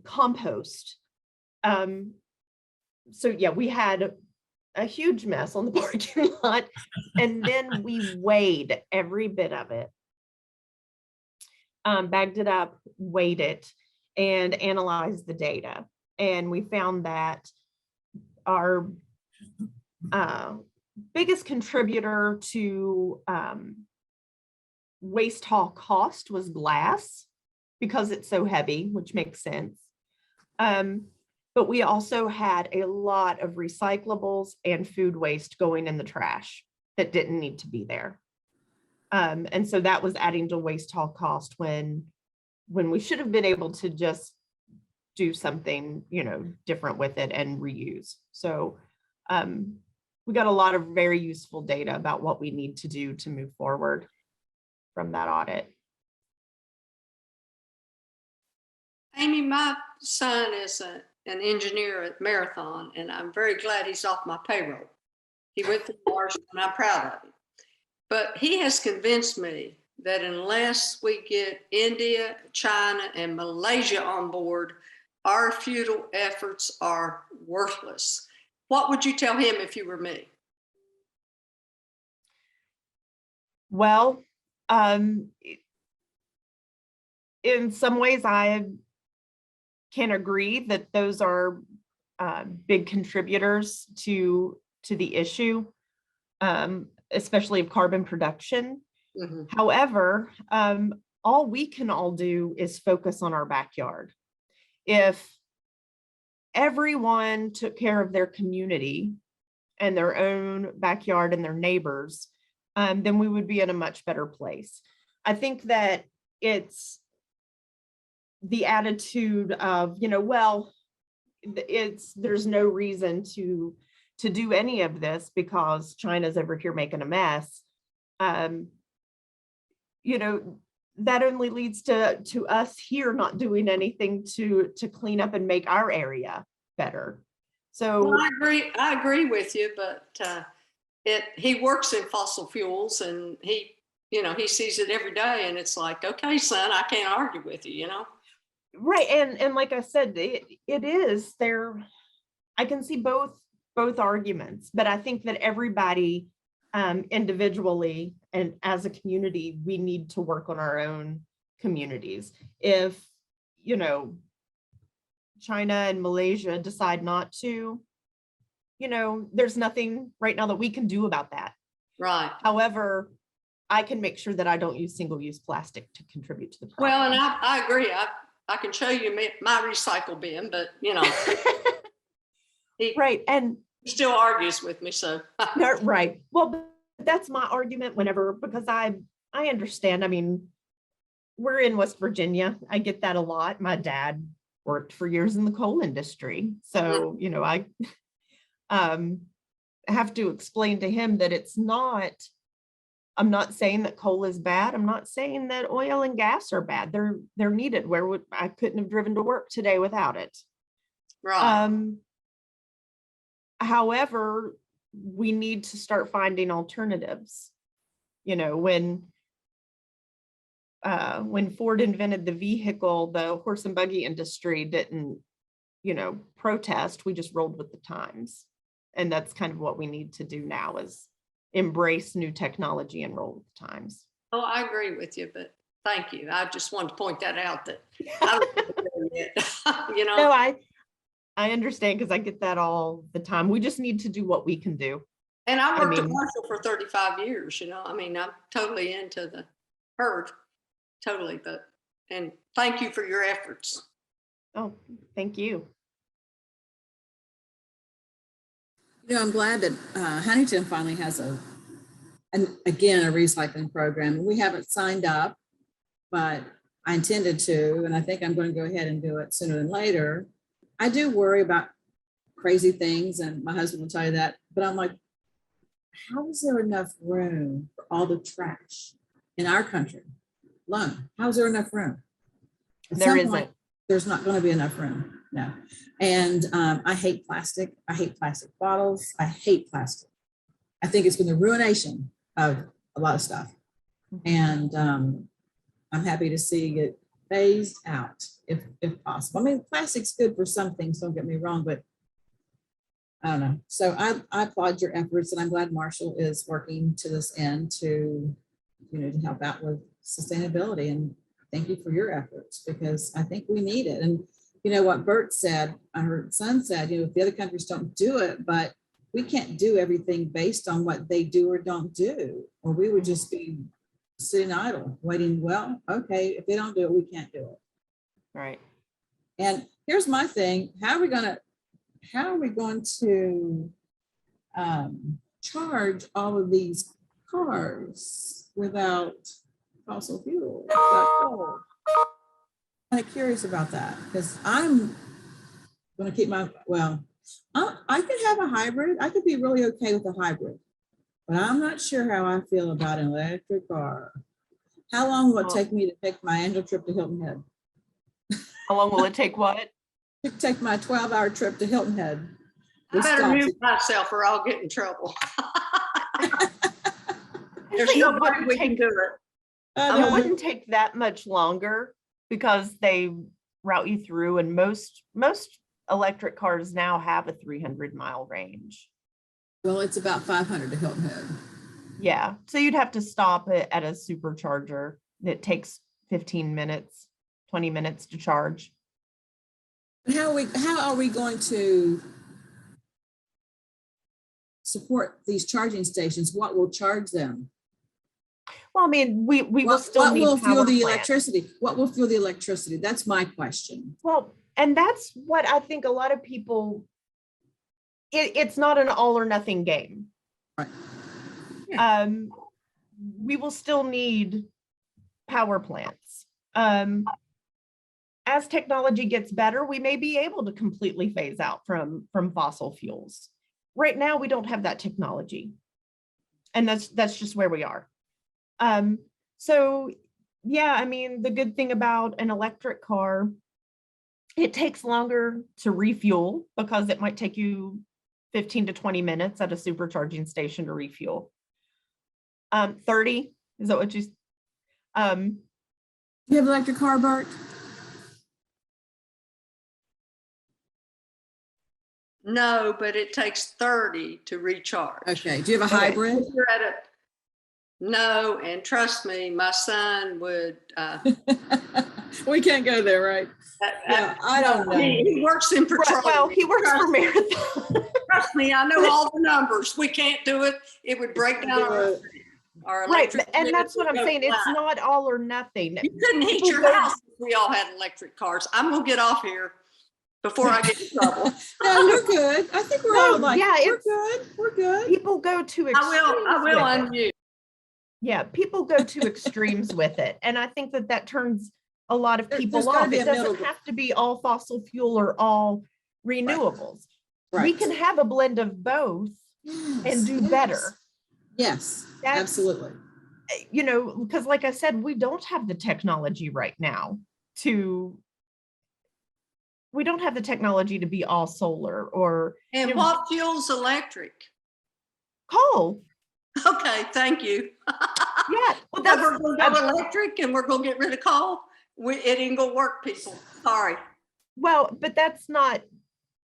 compost. So yeah, we had a huge mess on the parking lot, and then we weighed every bit of it, bagged it up, weighed it, and analyzed the data. And we found that our biggest contributor to waste haul cost was glass, because it's so heavy, which makes sense. But we also had a lot of recyclables and food waste going in the trash that didn't need to be there. And so that was adding to waste haul cost when we should have been able to just do something, different with it and reuse. So we got a lot of very useful data about what we need to do to move forward from that audit. Amy, my son is an engineer at Marathon, and I'm very glad he's off my payroll. He went through Marshall, and I'm proud of him. But he has convinced me that unless we get India, China, and Malaysia on board, our futile efforts are worthless. What would you tell him if you were me? Well, in some ways, I can agree that those are big contributors to the issue, especially of carbon production. Mm-hmm. However, all we can all do is focus on our backyard. If everyone took care of their community and their own backyard and their neighbors, then we would be in a much better place. I think that it's the attitude of, well, there's no reason to do any of this because China's over here making a mess. That only leads to us here not doing anything to clean up and make our area better. So well, I agree with you, but he works in fossil fuels, and he sees it every day, and it's like, okay, son, I can't argue with you, Right. And like I said, it is there. I can see both arguments, but I think that everybody individually and as a community, we need to work on our own communities. If, China and Malaysia decide not to, there's nothing right now that we can do about that. Right. However, I can make sure that I don't use single-use plastic to contribute to the problem. Well, and I agree. I can show you my recycle bin, but he right. And still argues with me. So right. Well, that's my argument because I understand. I mean, we're in West Virginia. I get that a lot. My dad worked for years in the coal industry. So, I have to explain to him that I'm not saying that coal is bad. I'm not saying that oil and gas are bad. They're needed. I couldn't have driven to work today without it. right. However, we need to start finding alternatives. When Ford invented the vehicle, the horse and buggy industry didn't, protest. We just rolled with the times. And that's kind of what we need to do now is embrace new technology and roll with the times. Oh, I agree with you, but thank you. I just wanted to point that out that I don't know yet. No, I understand because I get that all the time. We just need to do what we can do. And I worked at Marshall for 35 years, I'm totally into the herd, totally. And thank you for your efforts. Oh, thank you. I'm glad that Huntington finally has a recycling program. We haven't signed up, but I intended to, and I think I'm going to go ahead and do it sooner than later. I do worry about crazy things, and my husband will tell you that, but I'm like, how is there enough room for all the trash in our country alone? How is there enough room? There isn't. There's not going to be enough room. No. And I hate plastic. I hate plastic bottles. I hate plastic. I think it's been the ruination of a lot of stuff. And I'm happy to see it phased out if possible. I mean, plastic's good for some things, don't get me wrong, but I don't know. So I applaud your efforts, and I'm glad Marshall is working to this end to help out with sustainability. And thank you for your efforts, because I think we need it. And what Bert said, her son said, if the other countries don't do it, but we can't do everything based on what they do or don't do, or we would just be sitting idle, waiting, well, okay, if they don't do it, we can't do it. Right. And here's my thing, how are we going to charge all of these cars without fossil fuel, without coal? I'm kind of curious about that, because I'm going to keep I could have a hybrid. I could be really okay with a hybrid, but I'm not sure how I feel about an electric car. How long will it take me to take my annual trip to Hilton Head? How long will it take what? To take my 12-hour trip to Hilton Head. I with better stops. mute myself or I'll get in trouble. There's Actually, no it way wouldn't we can take- do it. I It know. wouldn't take that much longer because they route you through, and most electric cars now have a 300-mile range. Well, it's about 500 to Hilton Head. Yeah, so you'd have to stop it at a supercharger. It takes 15 minutes, 20 minutes to charge. How are we going to support these charging stations? What will charge them? Well, I mean, we will What, still what need will fuel power the plants. electricity? What will fuel the electricity? That's my question. Well, and that's what I think a lot of people, it's not an all or nothing game. Right. We will still need power plants. As technology gets better, we may be able to completely phase out from fossil fuels. Right now, we don't have that technology. And that's just where we are. So yeah, I mean, the good thing about an electric car, it takes longer to refuel because it might take you 15 to 20 minutes at a supercharging station to refuel. 30, is that what you, You have an electric car, Bert? No, but it takes 30 to recharge. Okay. Do you have a Okay. hybrid? If you're at a, no, and trust me, my son would. We can't go there, right? Yeah, I don't know. He works in patrol. well, he works for Marathon. Trust me, I know all the numbers. We can't do it. It would break down our Right, electric. and that's what I'm grid would saying. go It's flat. not all or nothing. You couldn't heat people your go- house if we all had electric cars. I'm gonna get off here before I get in trouble. No, we're good. I think we're all No, like, yeah, we're it's- good. We're good. People go to I extremes will with it. unmute. Yeah, people go to extremes with it. And I think that turns a lot of There's people gotta off. be It a middle doesn't ground. have to be all fossil fuel or all renewables. We Right. can have a blend of both and do better. Yes, That's- absolutely. You know, because like I said, we don't have the technology right now to be all solar or And you know, what fuels electric? coal. Okay, thank you. Yeah, well, That that's we're gonna go electric and we're gonna get rid of coal. It ain't gonna work, people. Sorry. well, but that's not.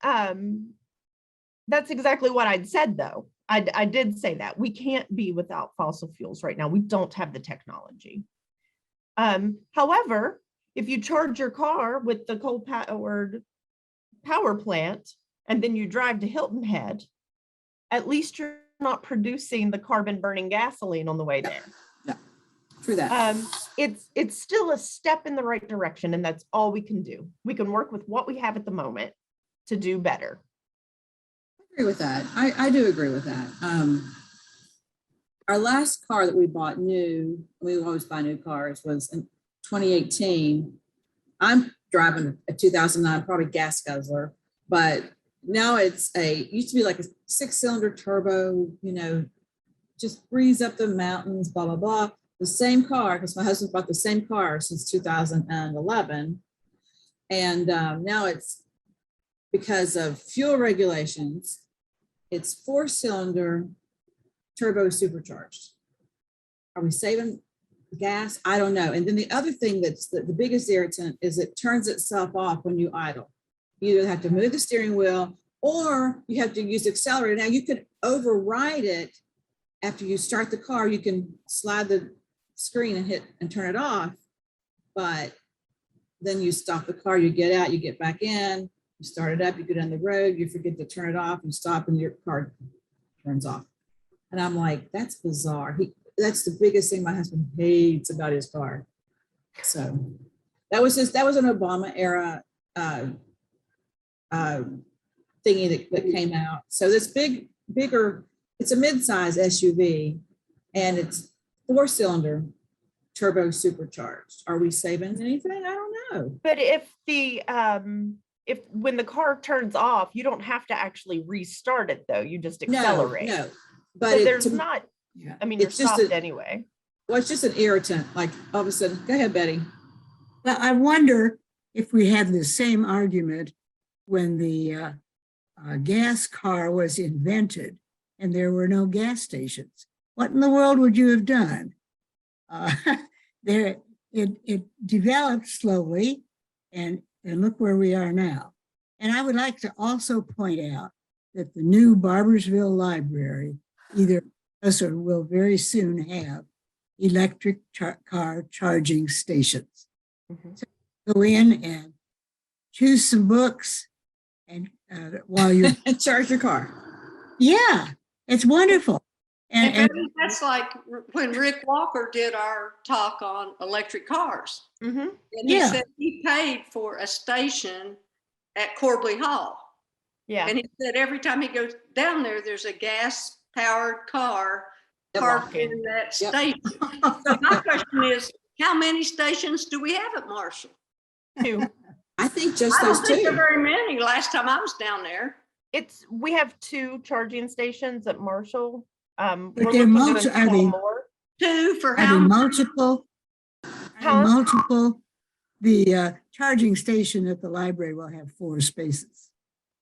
That's exactly what I'd said, though. I did say that we can't be without fossil fuels right now. We don't have the technology. However, if you charge your car with the coal-powered power plant and then you drive to Hilton Head, at least you're not producing the carbon burning gasoline on the way there. True that. It's still a step in the right direction, and that's all we can do. We can work with what we have at the moment to do better. I agree with that. I do agree with that. Our last car that we bought new, we always buy new cars, was in 2018. I'm driving a 2009, probably gas guzzler, but now it used to be like a 6-cylinder turbo, you know, just breeze up the mountains, blah, blah, blah. The same car, because my husband's bought the same car since 2011. And now it's, because of fuel regulations, it's 4-cylinder turbo supercharged. Are we saving gas? I don't know. And then the other thing that's the biggest irritant is it turns itself off when you idle. You either have to move the steering wheel or you have to use the accelerator. Now you can override it after you start the car. You can slide the screen and hit and turn it off, but then you stop the car, you get out, you get back in, you start it up, you go down the road, you forget to turn it off, you stop and your car turns off. And I'm like, that's bizarre. That's the biggest thing my husband hates about his car. So that was an Obama era thingy that came out. So this bigger, it's a mid-size SUV and it's 4-cylinder turbo supercharged. Are we saving anything? I don't know. But if when the car turns off, you don't have to actually restart it, though. You just accelerate. No, So but there's not. yeah, I mean, you're it's just stopped anyway. well, it's just an irritant. Like all of a sudden, go ahead, Betty. Well, I wonder if we had the same argument when the gas car was invented and there were no gas stations. What in the world would you have done? It developed slowly, and look where we are now. And I would like to also point out that the new Barbersville Library either does or will very soon have electric car charging stations. Mhm. So go in and choose some books, and while you're Charge your car. yeah, it's wonderful. And And Betty, that's like when Rick Walker did our talk on electric cars. Mhm. And he Yeah. said he paid for a station at Corbley Hall. Yeah. And he said every time he goes down there, there's a gas powered car parked in that Yep. station. So my question is, how many stations do we have at Marshall? 2. I think just I those don't think there two. are very many last time I was down there. We have 2 charging stations at Marshall. But We're they're looking to are install they more. 2 for are they how many? multiple? Are Huh? they multiple? The charging station at the library will have 4 spaces.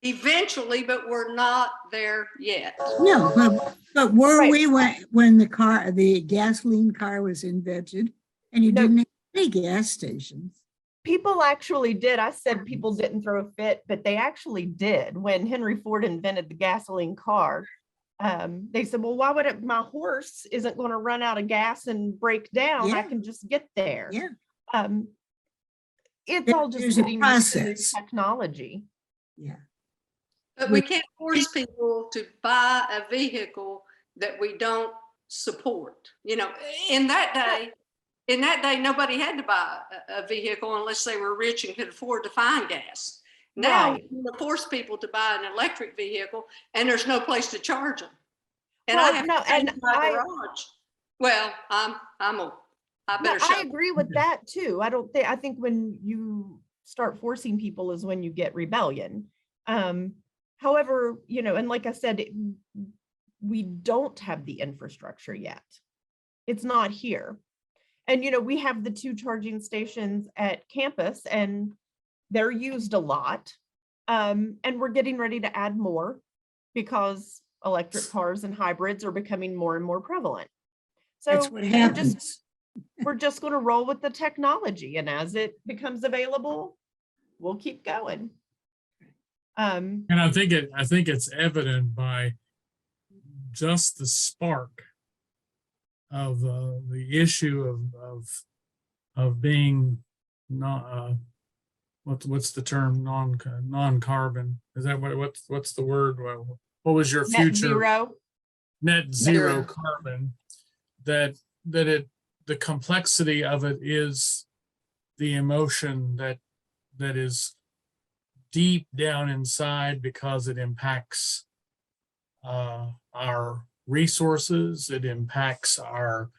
Eventually, but we're not there yet. No, but were Right. we when the gasoline car was invented, and you No. didn't have any gas stations? People actually did. I said people didn't throw a fit, but they actually did. When Henry Ford invented the gasoline car, they said, well, why would it, my horse isn't going to run out of gas and break down. I Yeah. can just get there. Yeah, It's all There's just a getting used to new process. technology. yeah. But we can't force people to buy a vehicle that we don't support. You know, in that day, nobody had to buy a vehicle unless they were rich and could afford to find gas. Now Right. we force people to buy an electric vehicle, and there's no place to charge them. And Well, I have no, to change and my garage. Well, I No, better shut I agree with that too. I think when you start forcing people is when you get rebellion. However, and like I said, we don't have the infrastructure yet. It's not here. And, we have the 2 charging stations at campus and they're used a lot. And we're getting ready to add more because electric cars and hybrids are becoming more and more prevalent. So That's what happens. we're just going to roll with the technology, and as it becomes available, we'll keep going. And I think it's evident by just the spark of the issue of being not what's the term, non-carbon, is that what's the word? Well, what was your Net future? zero. Net zero Zero. carbon, the complexity of it is the emotion that is deep down inside, because it impacts our resources, it impacts our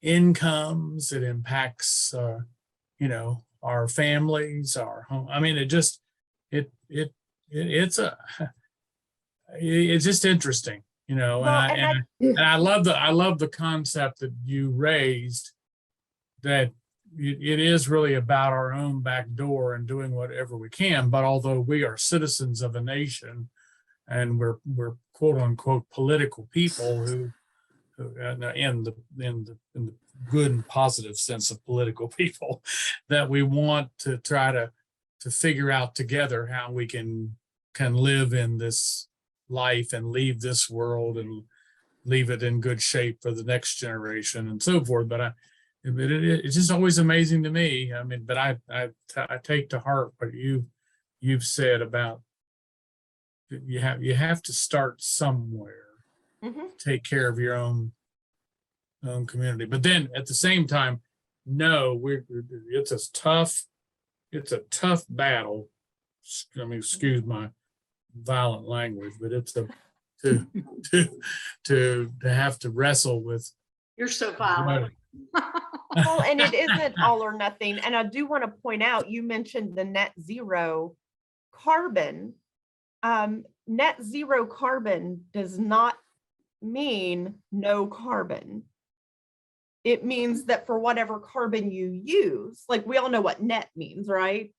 incomes, it impacts our families, our home. I mean, it's just interesting, Well, and I love the concept that you raised, that it is really about our own back door and doing whatever we can. But although we are citizens of a nation and we're quote unquote political people who in the good and positive sense of political people, that we want to try to figure out together how we can live in this life and leave this world and leave it in good shape for the next generation and so forth. But it's just always amazing to me. I mean, but I take to heart what you've said about you have to start somewhere. Mhm. Take care of your own community, but then at the same time, no, it's a tough battle. I mean, excuse my violent language, but it's to have to wrestle with. You're so violent. Well, and it isn't all or nothing. And I do want to point out, you mentioned the net zero carbon. Net zero carbon does not mean no carbon. It means that for whatever carbon you use, like we all know what net means, right?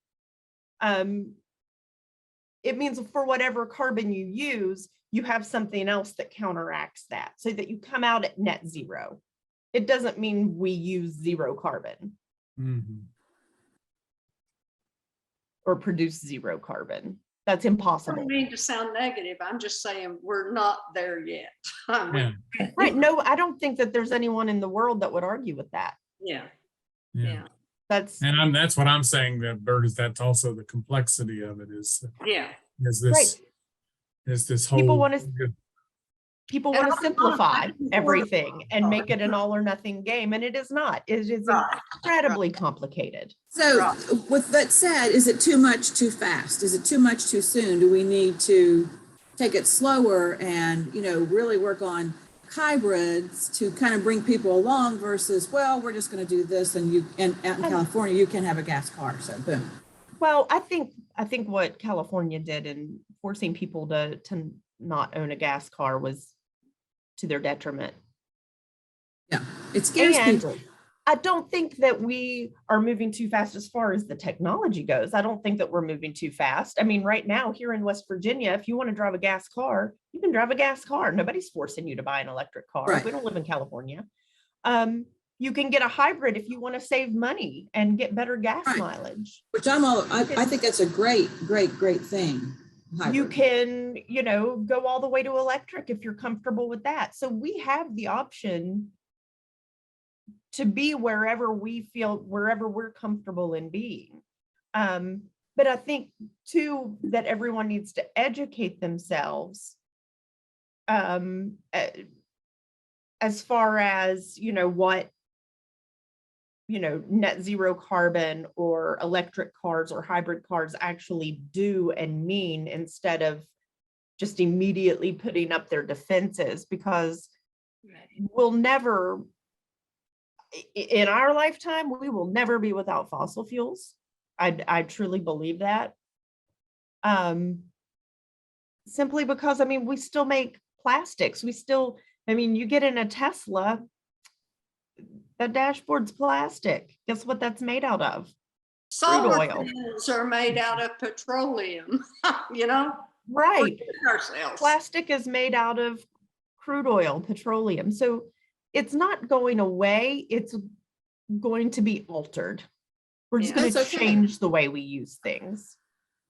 it means for whatever carbon you use, you have something else that counteracts that so that you come out at net zero. It doesn't mean we use zero carbon Mhm. or produce zero carbon. That's I impossible. don't mean to sound negative. I'm just saying we're not there yet. I mean, Yeah, Right. No, I don't think that there's anyone in the world that would argue with that. yeah, yeah. yeah, That's That's what I'm saying, that Bert, is that's also the complexity of it yeah. is right. this People whole. want to people And want to I'm simplify looking forward- everything and make it an all or nothing game, and it is not. It is Right, incredibly complicated. So Right. with that said, is it too much too fast? Is it too much too soon? Do we need to take it slower and, really work on hybrids to kind of bring people along versus, well, we're just going to do this and out in California, you can have a gas car. So boom. Well, I think what California did in forcing people to not own a gas car was to their detriment. Yeah, it scares And people. I don't think that we are moving too fast as far as the technology goes. I don't think that we're moving too fast. I mean, right now here in West Virginia, if you want to drive a gas car, you can drive a gas car. Nobody's forcing you to buy an electric car. Right. We don't live in California. You can get a hybrid if you want to save money and get better gas Right. mileage. Which I think that's a great thing. You Hybrid. can, go all the way to electric if you're comfortable with that. So we have the option to be wherever we're comfortable in being. But I think too, that everyone needs to educate themselves as far as, what, net zero carbon or electric cars or hybrid cars actually do and mean, instead of just immediately putting up their defenses, because we'll never, in our lifetime, we will never be without fossil fuels. I truly believe that. Simply because, we still make plastics. You get in a Tesla, the dashboard's plastic. Guess what that's made out of? Solar oil. panels are made out of petroleum, Right. ourselves. Plastic is made out of crude oil, petroleum. So it's not going away. It's going to be altered. We're just Yeah. going to That's okay. change the way we use things.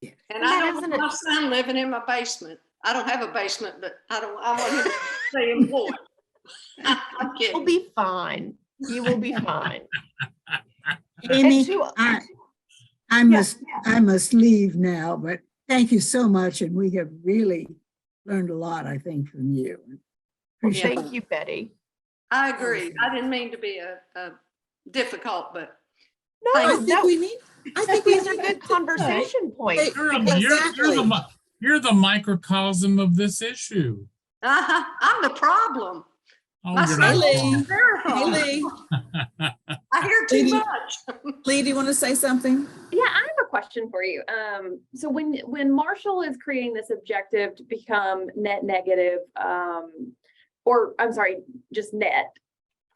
And that I don't isn't want my it. son living in my basement. I don't have a basement, but I want him to stay employed. I'm You'll kidding. be fine. You will be fine. Amy, And to- I must leave now, but thank you so much. And we have really learned a lot, I think, from you. Appreciate Thank you, Betty. I agree. I didn't mean to be a difficult, but No, I think we need. these are good conversation points. You're the microcosm of this issue. I'm the problem. Oh, My you're son not Lee. wrong. is very Hey, wrong. Lee. I hear too Lee, much. Lee, do you want to say something? Yeah, I have a question for you. So when Marshall is creating this objective to become net negative, or I'm sorry, just net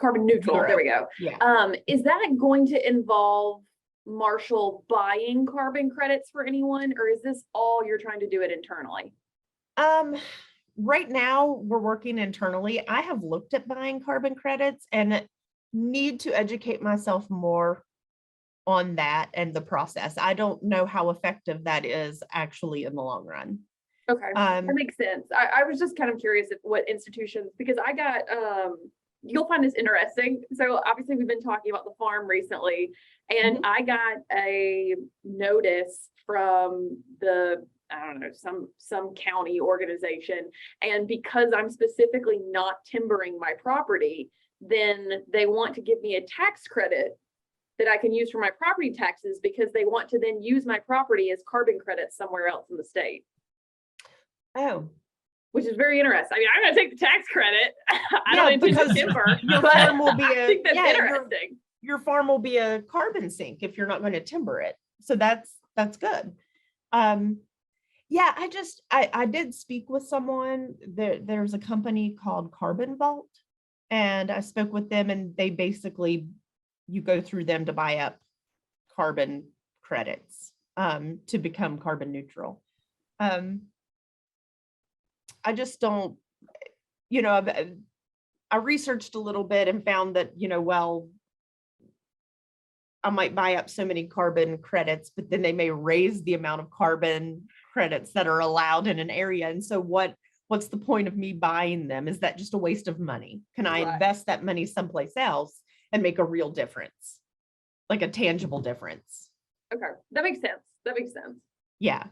carbon neutral, Zero. there we go. Yeah. Is that going to involve Marshall buying carbon credits for anyone, or is this all you're trying to do it internally? Right now we're working internally. I have looked at buying carbon credits and need to educate myself more on that and the process. I don't know how effective that is actually in the long run. Okay, that makes sense. I was just kind of curious if what institutions, because I got, you'll find this interesting. So obviously we've been talking about the farm recently, and I got a notice from the, I don't know, some county organization. And because I'm specifically not timbering my property, then they want to give me a tax credit that I can use for my property taxes, because they want to then use my property as carbon credits somewhere else in the state. Oh, Which is very interesting. I mean, I'm gonna take the tax credit. I Yeah, don't intend because to timber, your but farm will be I think that's your interesting. farm will be a carbon sink if you're not going to timber it. So that's good. Yeah, I did speak with someone. There's a company called Carbon Vault, and I spoke with them, and they basically, you go through them to buy up carbon credits. to become carbon neutral. I just don't, I researched a little bit and found that, well, I might buy up so many carbon credits, but then they may raise the amount of carbon credits that are allowed in an area. And so what's the point of me buying them? Is that just a waste of money? Can I Right. invest that money someplace else and make a real difference? Like a tangible difference? Okay, that makes sense. That makes sense. Yeah.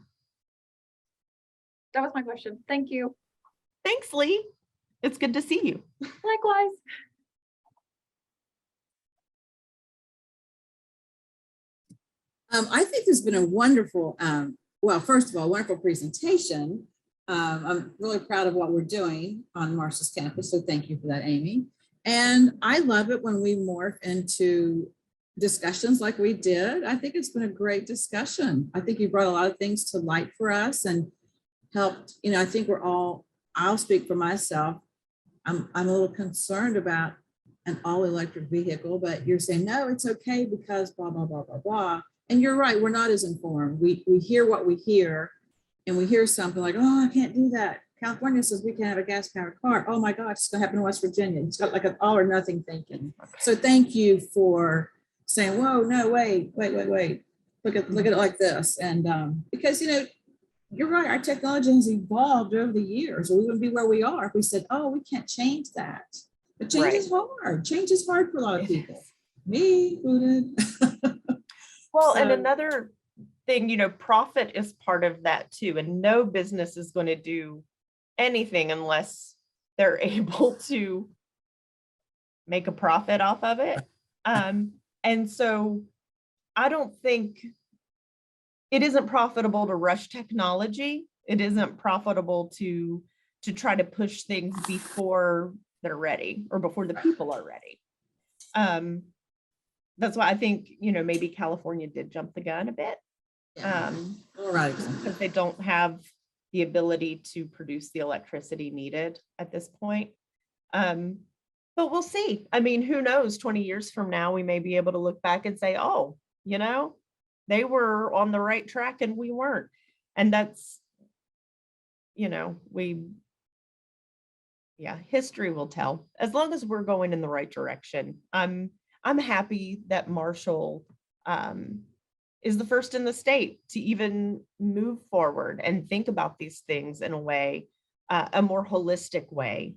That was my question. Thank you. Thanks, Lee. It's good to see you. Likewise. I think this has been a wonderful, well, first of all, wonderful presentation. I'm really proud of what we're doing on Marshall's campus, so thank you for that, Amy. And I love it when we morph into discussions like we did. I think it's been a great discussion. I think you brought a lot of things to light for us and helped, I think we're all, I'll speak for myself. I'm a little concerned about an all electric vehicle, but you're saying, no, it's okay because blah, blah, blah, blah, blah. And you're right, we're not as informed. We hear what we hear, and we hear something like, oh, I can't do that. California says we can have a gas powered car. Oh my gosh, it's gonna happen in West Virginia. It's got like an all or nothing thinking. So thank you for saying, whoa, no, wait. Look at it like this. And because you're right, our technology has evolved over the years. We wouldn't be where we are if we said, oh, we can't change that. But change is hard. Change is hard for a lot of people. Me included. Well, and So- another thing, profit is part of that too. And no business is going to do anything unless they're able to make a profit off of it. And so I don't think it isn't profitable to rush technology. It isn't profitable to try to push things before they're ready or before the people are ready. That's why I think, maybe California did jump the gun a bit. All right. Because they don't have the ability to produce the electricity needed at this point. But we'll see. I mean, who knows, 20 years from now, we may be able to look back and say, oh, they were on the right track and we weren't. And that's, history will tell. As long as we're going in the right direction. I'm happy that Marshall is the first in the state to even move forward and think about these things in a way, a more holistic way.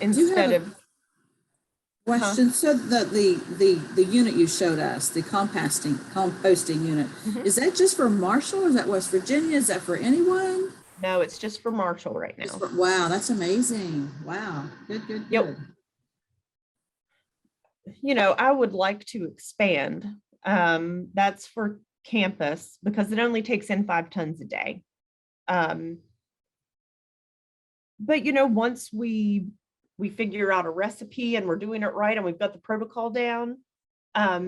Instead of Question. So the unit you showed us, the composting unit, Mhm. is that just for Marshall or is that West Virginia? Is that for anyone? No, it's just for Marshall right now. Wow, that's amazing. Wow. Good. Yep. I would like to expand. That's for campus because it only takes in 5 tons a day. But once we figure out a recipe and we're doing it right and we've got the protocol down, as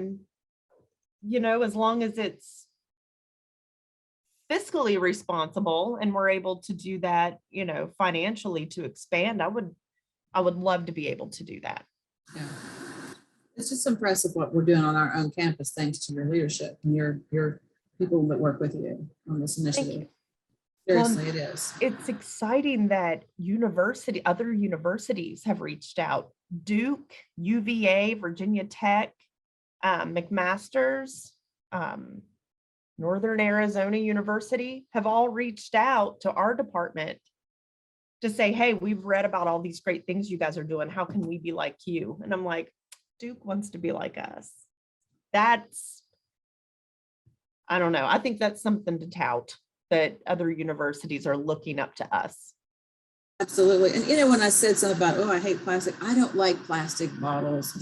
long as it's fiscally responsible and we're able to do that, financially to expand, I would love to be able to do that. Yeah. It's just impressive what we're doing on our own campus, thanks to your leadership and your people that work with you on this initiative. Seriously, it is. It's exciting that other universities have reached out. Duke, UVA, Virginia Tech, McMaster's, Northern Arizona University have all reached out to our department to say, hey, we've read about all these great things you guys are doing. How can we be like you? And I'm like, Duke wants to be like us. I don't know. I think that's something to tout, that other universities are looking up to us. Absolutely. And when I said something about, oh, I hate plastic, I don't like plastic bottles.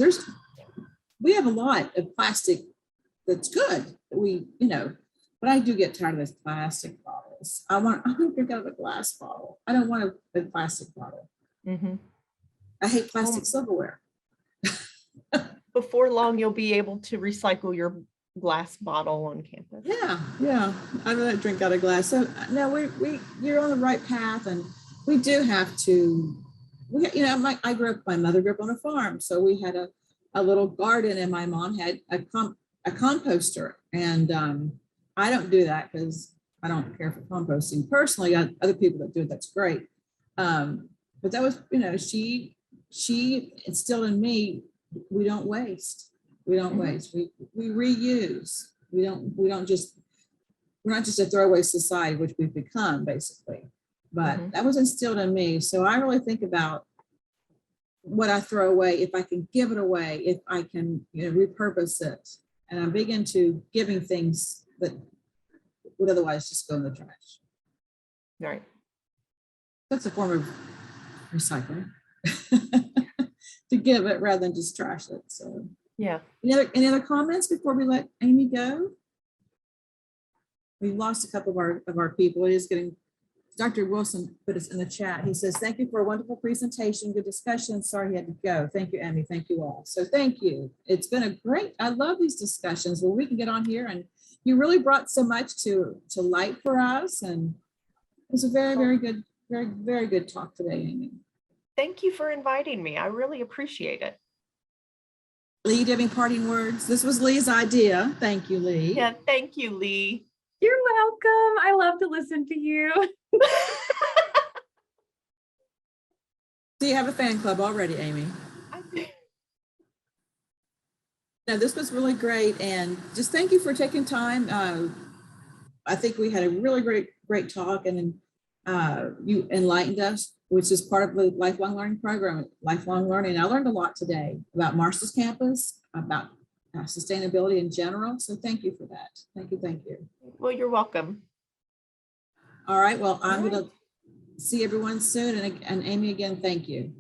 We have a lot of plastic that's good. But I do get tired of those plastic bottles. I want to drink out of a glass bottle. I don't want a plastic bottle. Mm-hmm. I hate plastic silverware. Before long, you'll be able to recycle your glass bottle on campus. Yeah. I don't drink out of glass. So no, you're on the right path, and we do have to. My mother grew up on a farm, so we had a little garden, and my mom had a composter. And I don't do that because I don't care for composting personally. Got other people that do it. That's great. But that was, she instilled in me, we don't waste. We don't waste. We reuse. We're not just a throwaway society, which we've become basically. But that was instilled in me. So I really think about what I throw away, if I can give it away, if I can repurpose it. And I'm big into giving things that would otherwise just go in the trash. Right. That's a form of recycling. To give it rather than just trash it. So Yeah. any other comments before we let Amy go? We lost a couple of our people. It is getting, Dr. Wilson put us in the chat. He says, thank you for a wonderful presentation, good discussion. Sorry he had to go. Thank you, Amy. Thank you all. So thank you. It's been a great, I love these discussions where we can get on here, and you really brought so much to light for us. And it was a very, very good, very, very good talk today, Amy. Thank you for inviting me. I really appreciate it. Lee, do you have any parting words? This was Lee's idea. Thank you, Lee. Yeah, thank you, Lee. You're welcome. I love to listen to you. So you have a fan club already, Amy. No, this was really great. And just thank you for taking time. I think we had a really great talk, and you enlightened us, which is part of the lifelong learning program, lifelong learning. I learned a lot today about Marshall's campus, about sustainability in general. So thank you for that. Thank you. Thank you. Well, you're welcome. All right. Well, I'm going to see everyone soon. And Amy, again, thank you.